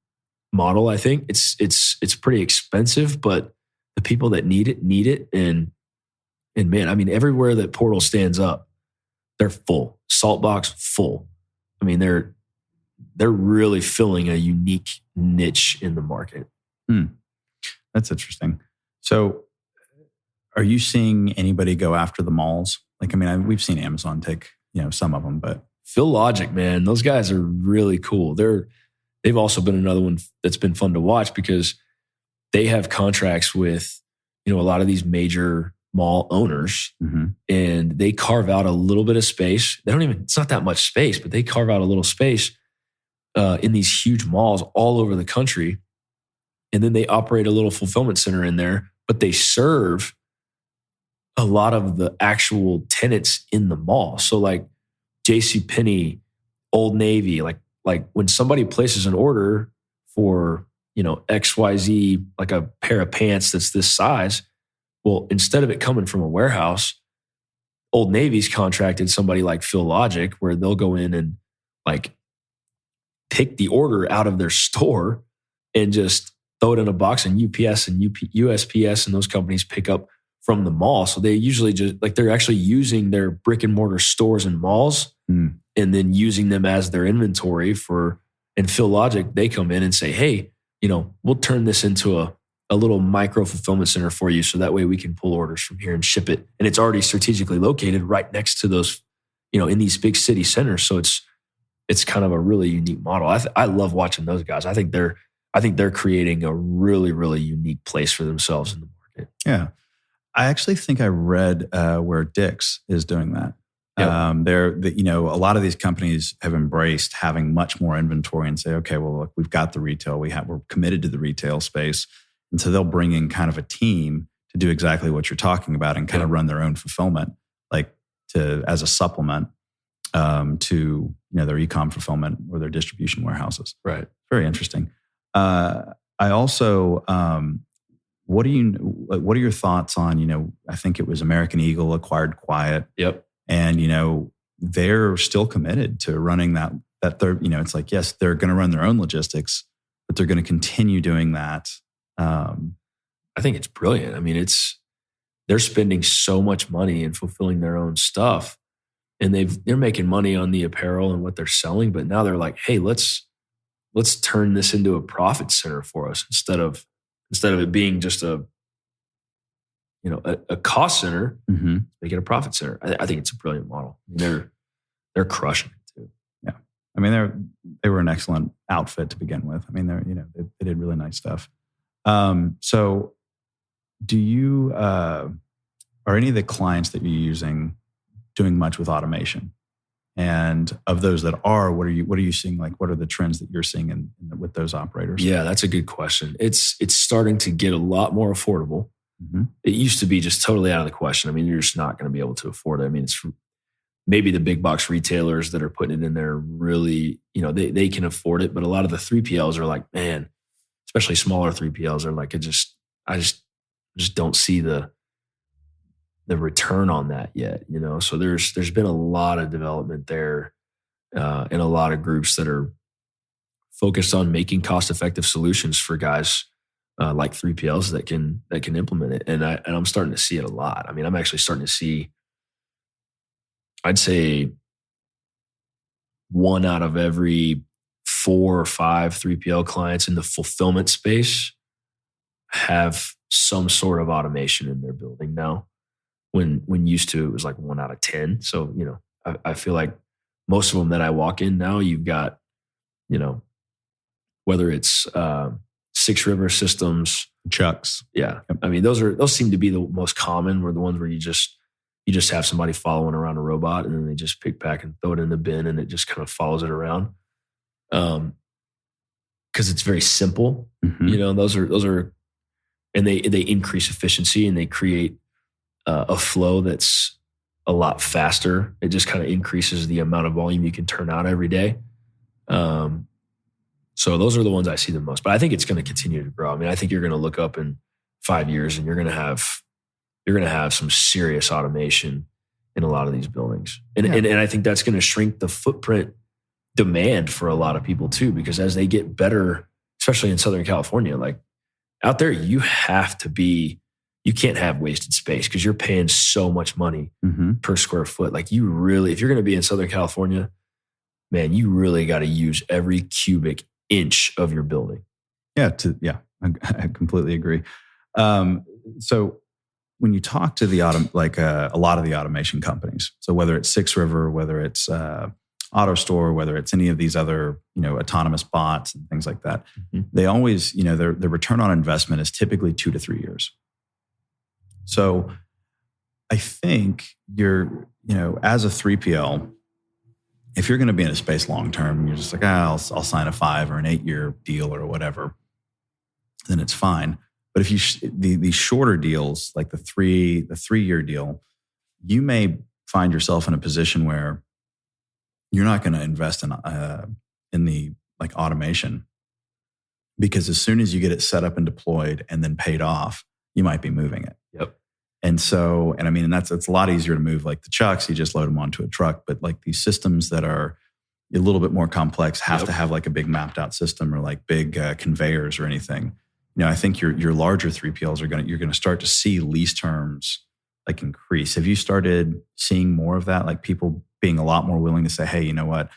model. I think it's pretty expensive, but the people that need it. And man, I mean, everywhere that Portal stands up, they're full. Saltbox, full. I mean, they're really filling a unique niche in the market.
That's interesting. So are you seeing anybody go after the malls? Like, I mean, we've seen Amazon take, some of them, but
Fillogic, man, those guys are really cool. They've also been another one that's been fun to watch, because they have contracts with, a lot of these major mall owners, and they carve out a little bit of space. It's not that much space, but they carve out a little space in these huge malls all over the country. and then they operate a little fulfillment center in there, but they serve a lot of the actual tenants in the mall. So like JCPenney, Old Navy, like when somebody places an order for, XYZ, like a pair of pants that's this size, well, instead of it coming from a warehouse, Old Navy's contracted somebody like Fillogic where they'll go in and like pick the order out of their store and just throw it in a box, and UPS and USPS and those companies pick up from the mall. So they usually just like they're actually using their brick and mortar stores and malls and then using them as their inventory and Fillogic, they come in and say, hey, we'll turn this into a little micro fulfillment center for you. So that way we can pull orders from here and ship it. And it's already strategically located right next to those, in these big city centers. So it's kind of a really unique model. I love watching those guys. I think they're creating a really, really unique place for themselves in the market.
Yeah. I actually think I read where Dick's is doing that. Yep. A lot of these companies have embraced having much more inventory and say, okay, well, look, we've got the retail. We're committed to the retail space. And so they'll bring in kind of a team to do exactly what you're talking about and kind of run their own fulfillment, like as a supplement to their e-com fulfillment or their distribution warehouses.
Right.
Very interesting. I also, what are your thoughts on, I think it was American Eagle acquired Quiet.
Yep.
And, they're still committed to running that third, it's like, yes, they're going to run their own logistics, but they're going to continue doing that.
I think it's brilliant. I mean, they're spending so much money in fulfilling their own stuff, and they're making money on the apparel and what they're selling. But now they're like, hey, let's turn this into a profit center for us instead of it being just a cost center, make it a profit center. I think it's a brilliant model. I mean, they're crushing it too.
Yeah, I mean they were an excellent outfit to begin with. I mean they did really nice stuff. So do you, are any of the clients that you're using doing much with automation? And of those that are, what are you seeing? Like, what are the trends that you're seeing with those operators?
Yeah, that's a good question. It's starting to get a lot more affordable. Mm-hmm. It used to be just totally out of the question. I mean, you're just not going to be able to afford it. I mean, it's maybe the big box retailers that are putting it in there really, they can afford it. But a lot of the 3PLs are like, man, especially smaller 3PLs are like, I just don't see the return on that yet, So there's been a lot of development there, and a lot of groups that are focused on making cost-effective solutions for guys like 3PLs that can implement it. And I'm starting to see it a lot. I mean, I'm actually starting to see, I'd say 1 out of every 4 or 5 3PL clients in the fulfillment space have some sort of automation in their building now. When used to, it was like 1 out of 10. So, I feel like most of them that I walk in now, you've got, whether it's 6 River Systems,
Chucks.
Yeah. I mean, those seem to be the most common, were the ones where you just have somebody following around a robot, and then they just pick, pack, and throw it in the bin, and it just kind of follows it around. Because it's very simple. Mm-hmm. Those are, and they increase efficiency, and they create a flow that's a lot faster. It just kind of increases the amount of volume you can turn out every day. So those are the ones I see the most. But I think it's going to continue to grow. I mean, I think you're going to look up in 5 years, and you're going to have some serious automation in a lot of these buildings. And I think that's going to shrink the footprint demand for a lot of people too, because as they get better, especially in Southern California, like out there, you can't have wasted space because you're paying so much money per square foot. Like if you're going to be in Southern California, man, you really got to use every cubic inch of your building.
Yeah, I completely agree. So when you talk to a lot of the automation companies, so whether it's 6 River, whether it's AutoStore, whether it's any of these other autonomous bots and things like that, they always their return on investment is typically 2 to 3 years. So I think you're as a 3PL, if you're going to be in a space long term, you're just like, I'll sign a 5 or an 8 year deal or whatever. then it's fine. But if you the shorter deals, like the 3-year deal, you may find yourself in a position where you're not going to invest in the like automation, because as soon as you get it set up and deployed and then paid off, you might be moving it.
Yep.
And so, and I mean, it's a lot easier to move like the chucks. You just load them onto a truck. But like these systems that are a little bit more complex have to have like a big mapped out system or like big conveyors or anything. You know, I think your larger 3PLs you're going to start to see lease terms like increase. Have you started seeing more of that? Like people being a lot more willing to say, hey, you know what?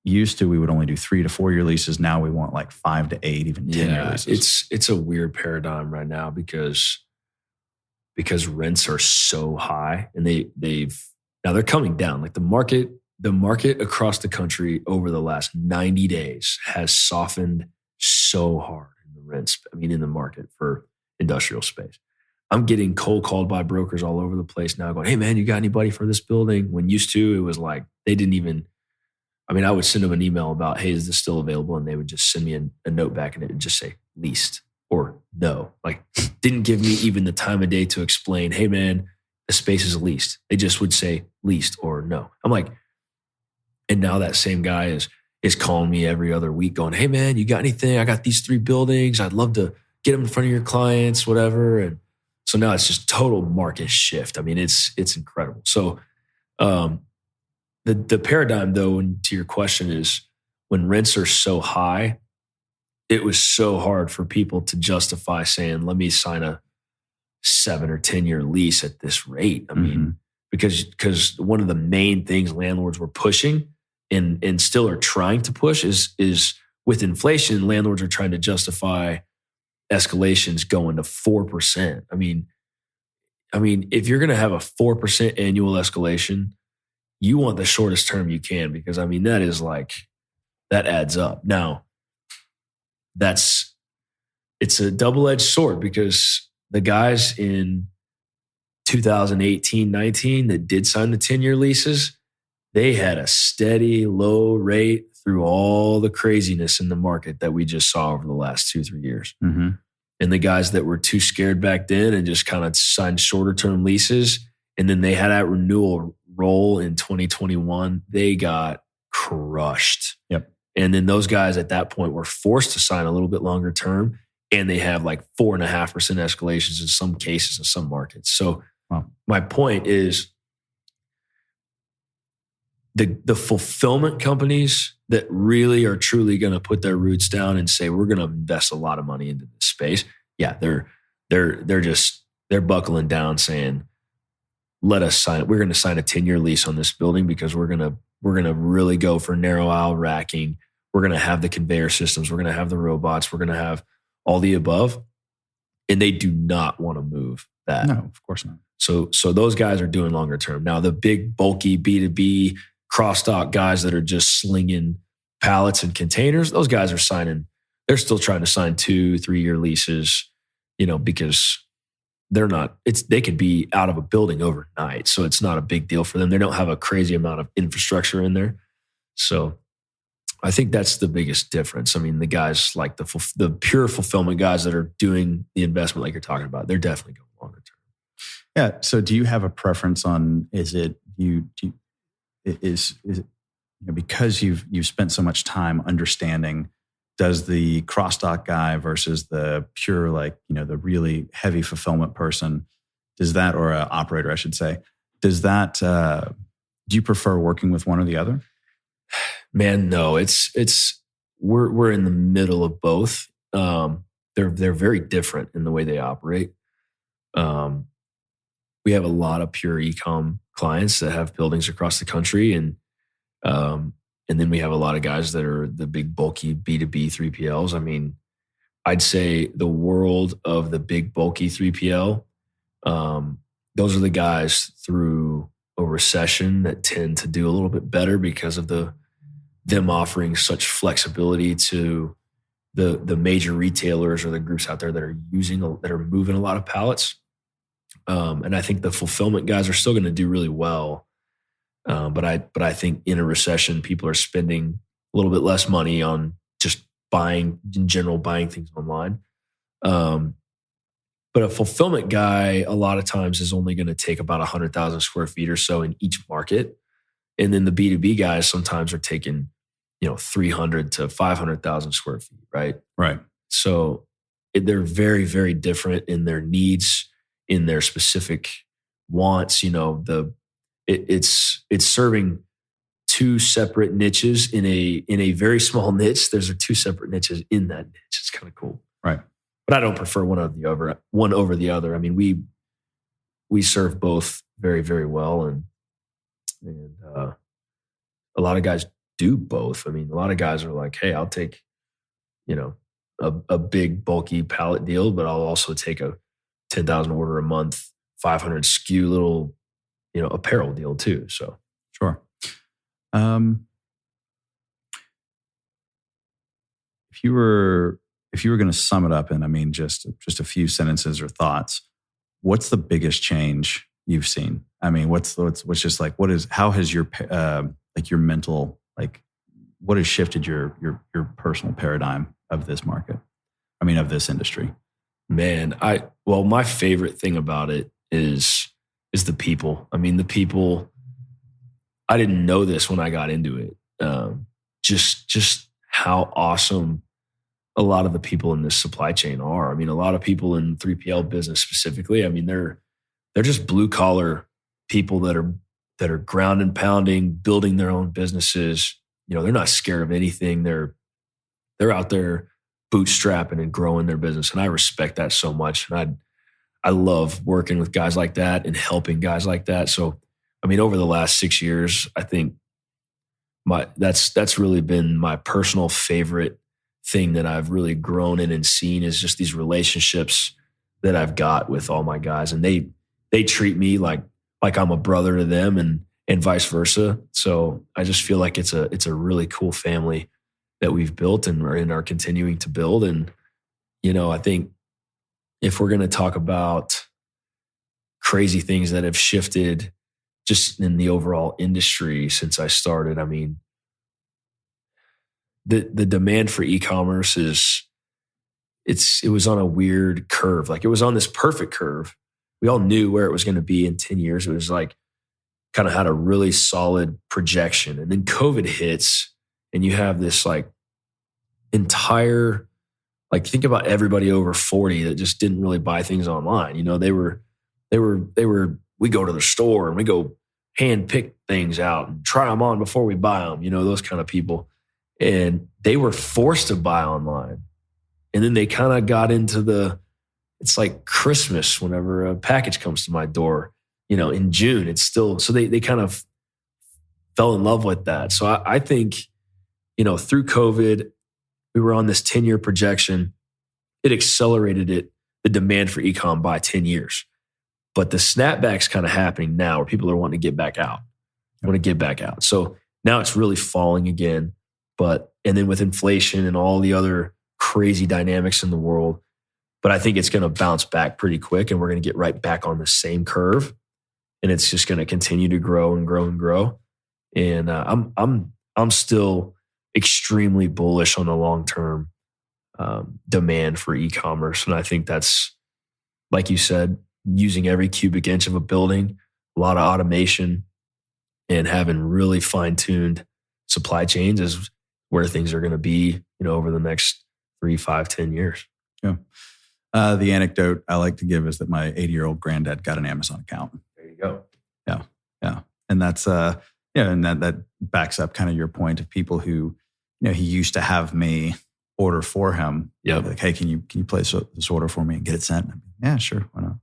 Used to, we would only do 3 to 4 year leases. Now we want like 5 to 8, even 10 year leases.
It's a weird paradigm right now because rents are so high, and they're coming down. Like the market across the country over the last 90 days has softened so hard in the rents. I mean, in the market for industrial space. I'm getting cold called by brokers all over the place now going, hey man, you got anybody for this building? When used to, it was like, they didn't even, I mean, I would send them an email about, hey, is this still available? And they would just send me a note back and it would just say leased or no. Like didn't give me even the time of day to explain, hey man, the space is leased. They just would say leased or no. I'm like, and now that same guy is calling me every other week going, hey man, you got anything? I got these 3 buildings. I'd love to get them in front of your clients, whatever. And so now it's just total market shift. I mean, it's incredible. So the paradigm though, and to your question, is when rents are so high, it was so hard for people to justify saying, let me sign a 7 or 10 year lease at this rate. I mean, because one of the main things landlords were pushing and still are trying to push is with inflation, landlords are trying to justify escalations going to 4%. I mean, if you're going to have a 4% annual escalation, you want the shortest term you can, because I mean, that adds up. Now, it's a double-edged sword, because the guys in 2018, 19 that did sign the 10-year leases, they had a steady low rate through all the craziness in the market that we just saw over the last 2-3 years. Mm-hmm. And the guys that were too scared back then and just kind of signed shorter term leases, and then they had that renewal roll in 2021, they got crushed.
Yep.
And then those guys at that point were forced to sign a little bit longer term, and they have like 4.5% escalations in some cases in some markets. So my point is the fulfillment companies that really are truly going to put their roots down and say, we're going to invest a lot of money into this space. Yeah, they're buckling down saying, let us sign it. We're going to sign a 10-year lease on this building because we're going to really go for narrow aisle racking. We're going to have the conveyor systems. We're going to have the robots. We're going to have all the above. And they do not want to move that.
No, of course not.
So those guys are doing longer term. Now, the big, bulky B2B cross-dock guys that are just slinging pallets and containers, those guys are signing. They're still trying to sign 2-3 year leases, because they're not. They could be out of a building overnight, so it's not a big deal for them. They don't have a crazy amount of infrastructure in there. So I think that's the biggest difference. I mean, the guys like the pure fulfillment guys that are doing the investment like you're talking about, they're definitely going longer term.
Yeah. So do you have a preference on, because you've spent so much time understanding, does the cross-dock guy versus the pure, the really heavy fulfillment person, or an operator, I should say, do you prefer working with one or the other?
Man, no, we're in the middle of both. They're very different in the way they operate. We have a lot of pure e-com clients that have buildings across the country, and then we have a lot of guys that are the big bulky B2B 3PLs. I mean, I'd say the world of the big bulky 3PL, those are the guys through a recession that tend to do a little bit better because of them offering such flexibility to the major retailers or the groups out there that are moving a lot of pallets. And I think the fulfillment guys are still going to do really well. But I think in a recession, people are spending a little bit less money on just buying things online. But a fulfillment guy, a lot of times, is only going to take about 100,000 square feet or so in each market. And then the B2B guys sometimes are taking, 300 to 500,000 square feet, right?
Right.
So they're very, very different in their needs, in their specific wants. It's serving two separate niches in a very small niche. There's two separate niches in that niche. It's kind of cool.
Right.
But I don't prefer one over the other. I mean, we serve both very, very well, and a lot of guys do both. I mean, a lot of guys are like, "Hey, I'll take, a big bulky pallet deal, but I'll also take a 10,000 order a month, 500 SKU little, apparel deal too." So
sure. If you were going to sum it up in, I mean, just a few sentences or thoughts, what's the biggest change you've seen? I mean, what's just like, how has your your mental, like, what has shifted your personal paradigm of this market? I mean, of this industry?
Man, my favorite thing about it is the people. I mean, the people, I didn't know this when I got into it. Just how awesome a lot of the people in this supply chain are. I mean, a lot of people in 3PL business specifically, I mean, they're just blue collar people that are ground and pounding, building their own businesses. They're not scared of anything. They're out there bootstrapping and growing their business. And I respect that so much. And I love working with guys like that and helping guys like that. So, I mean, over the last 6 years, I think that's really been my personal favorite thing that I've really grown in and seen, is just these relationships that I've got with all my guys. And they treat me like I'm a brother to them, and vice versa. So I just feel like it's a really cool family that we've built and are continuing to build. And, I think if we're going to talk about crazy things that have shifted just in the overall industry since I started, I mean, the demand for e-commerce it was on a weird curve. Like, it was on this perfect curve. We all knew where it was going to be in 10 years. It was like kind of had a really solid projection. And then COVID hits, and you have this like entire, like, think about everybody over 40 that just didn't really buy things online. We go to the store and we go hand pick things out and try them on before we buy them, those kind of people. And they were forced to buy online. And then they kind of got into it's like Christmas whenever a package comes to my door, in June. It's still, so they kind of fell in love with that. So I think, through COVID, we were on this 10-year projection. It accelerated the demand for e-com by 10 years. But the snapback's kind of happening now, where people are wanting to get back out. So now it's really falling again. And then with inflation and all the other crazy dynamics in the world, but I think it's going to bounce back pretty quick, and we're going to get right back on the same curve, and it's just going to continue to grow and grow and grow. And I'm still extremely bullish on the long-term demand for e-commerce. And I think that's, like you said, using every cubic inch of a building, a lot of automation, and having really fine-tuned supply chains is where things are going to be, over the next 3, 5, 10 years.
Yeah. The anecdote I like to give is that my 80-year-old granddad got an Amazon account.
There you go.
Yeah. Yeah. And that's, and that backs up kind of your point of people who, he used to have me order for him.
Yeah.
Like, hey, can you place this order for me and get it sent? Yeah, sure. Why not? And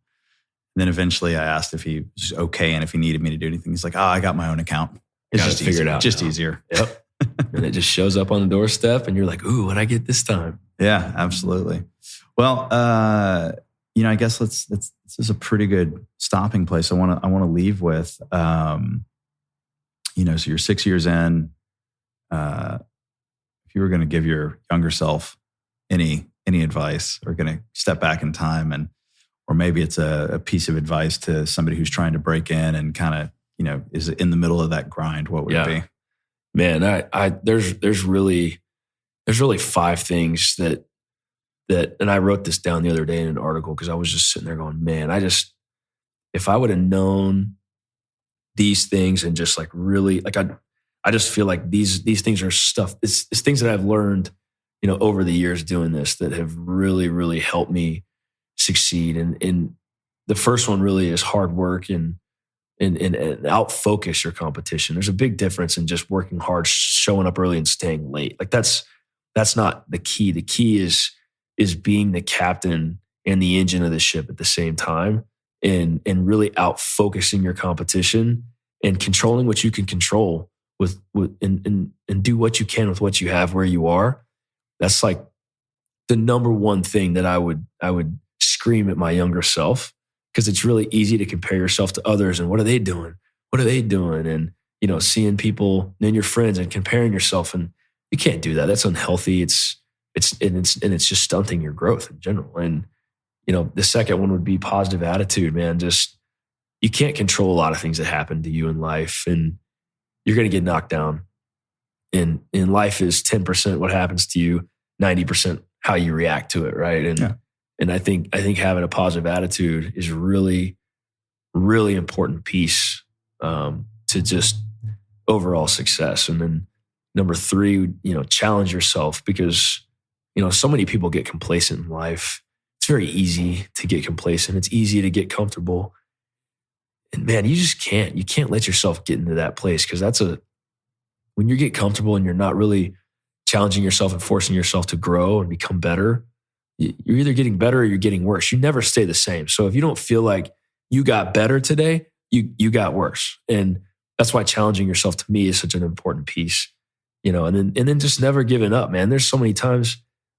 then eventually I asked if he was okay and if he needed me to do anything. He's like, I got my own account. It's just
figured out.
Just easier.
Yep. And it just shows up on the doorstep, and you're like, ooh, what'd I get this time?
Yeah, absolutely. Well, I guess this is a pretty good stopping place. I want to leave with, so you're 6 years in. If you were going to give your younger self any advice, or going to step back in time, or maybe it's a piece of advice to somebody who's trying to break in and kind of, is in the middle of that grind, what would it be?
Man, there's really 5 things that that, and I wrote this down the other day in an article because I was just sitting there going, man, if I would have known these things and just like really, like I just feel like these things are stuff, it's things that I've learned, over the years doing this that have really, really helped me succeed. And the first one really is hard work and out-focus your competition. There's a big difference in just working hard, showing up early and staying late. Like that's not the key. The key is being the captain and the engine of the ship at the same time and really out-focusing your competition and controlling what you can control and do what you can with what you have where you are. That's like the number one thing that I would scream at my younger self, because it's really easy to compare yourself to others and what are they doing? What are they doing? And, seeing people and your friends and comparing yourself, and you can't do that. That's unhealthy. It's just stunting your growth in general. And, the second one would be positive attitude, man. Just, you can't control a lot of things that happen to you in life, and you're going to get knocked down. And life is 10% what happens to you, 90% how you react to it, right? And I think having a positive attitude is really, really important piece to just overall success. And then number 3, challenge yourself, because so many people get complacent in life. It's very easy to get complacent. It's easy to get comfortable. And man, you can't let yourself get into that place, because when you get comfortable and you're not really challenging yourself and forcing yourself to grow and become better, you're either getting better or you're getting worse. You never stay the same. So if you don't feel like you got better today, you got worse. And that's why challenging yourself to me is such an important piece, and then just never giving up, man. There's so many times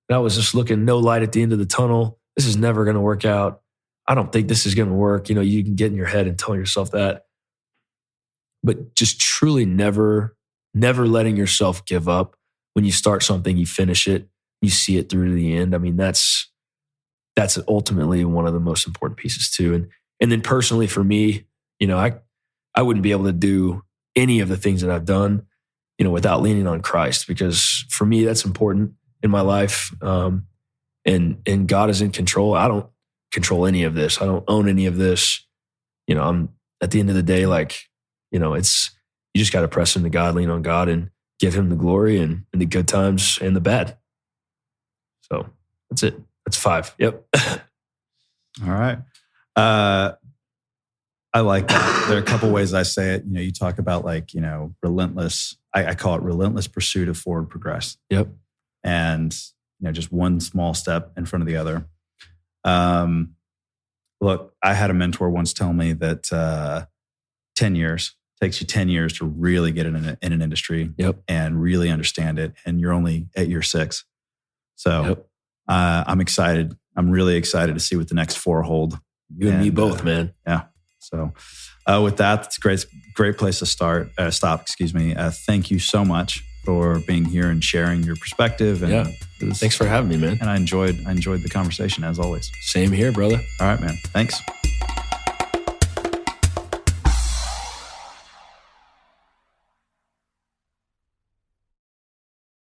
that I was just looking, no light at the end of the tunnel. This is never going to work out. I don't think this is going to work. You can get in your head and tell yourself that, but just truly never letting yourself give up. When you start something, you finish it, you see it through to the end. I mean, that's ultimately one of the most important pieces too. And then personally for me, I wouldn't be able to do any of the things that I've done, without leaning on Christ, because for me, that's important in my life. And God is in control. I don't control any of this. I don't own any of this. I'm at the end of the day, it's, you just got to press into God, lean on God, and give him the glory and in the good times and the bad. So that's it. That's 5. Yep.
All right. I like that. There are a couple ways I say it. You talk about relentless, I call it relentless pursuit of forward progress.
Yep.
And, just one small step in front of the other. Look, I had a mentor once tell me that 10 years, takes you 10 years to really get in an industry.
Yep.
And really understand it. And you're only at year 6. So
yep.
I'm excited. I'm really excited to see what the next 4 hold.
You and me both, man.
Yeah. So with that, it's a great place to stop. Thank you so much for being here and sharing your perspective. And
thanks for having me, man.
And I enjoyed the conversation as always.
Same here, brother.
All right, man. Thanks.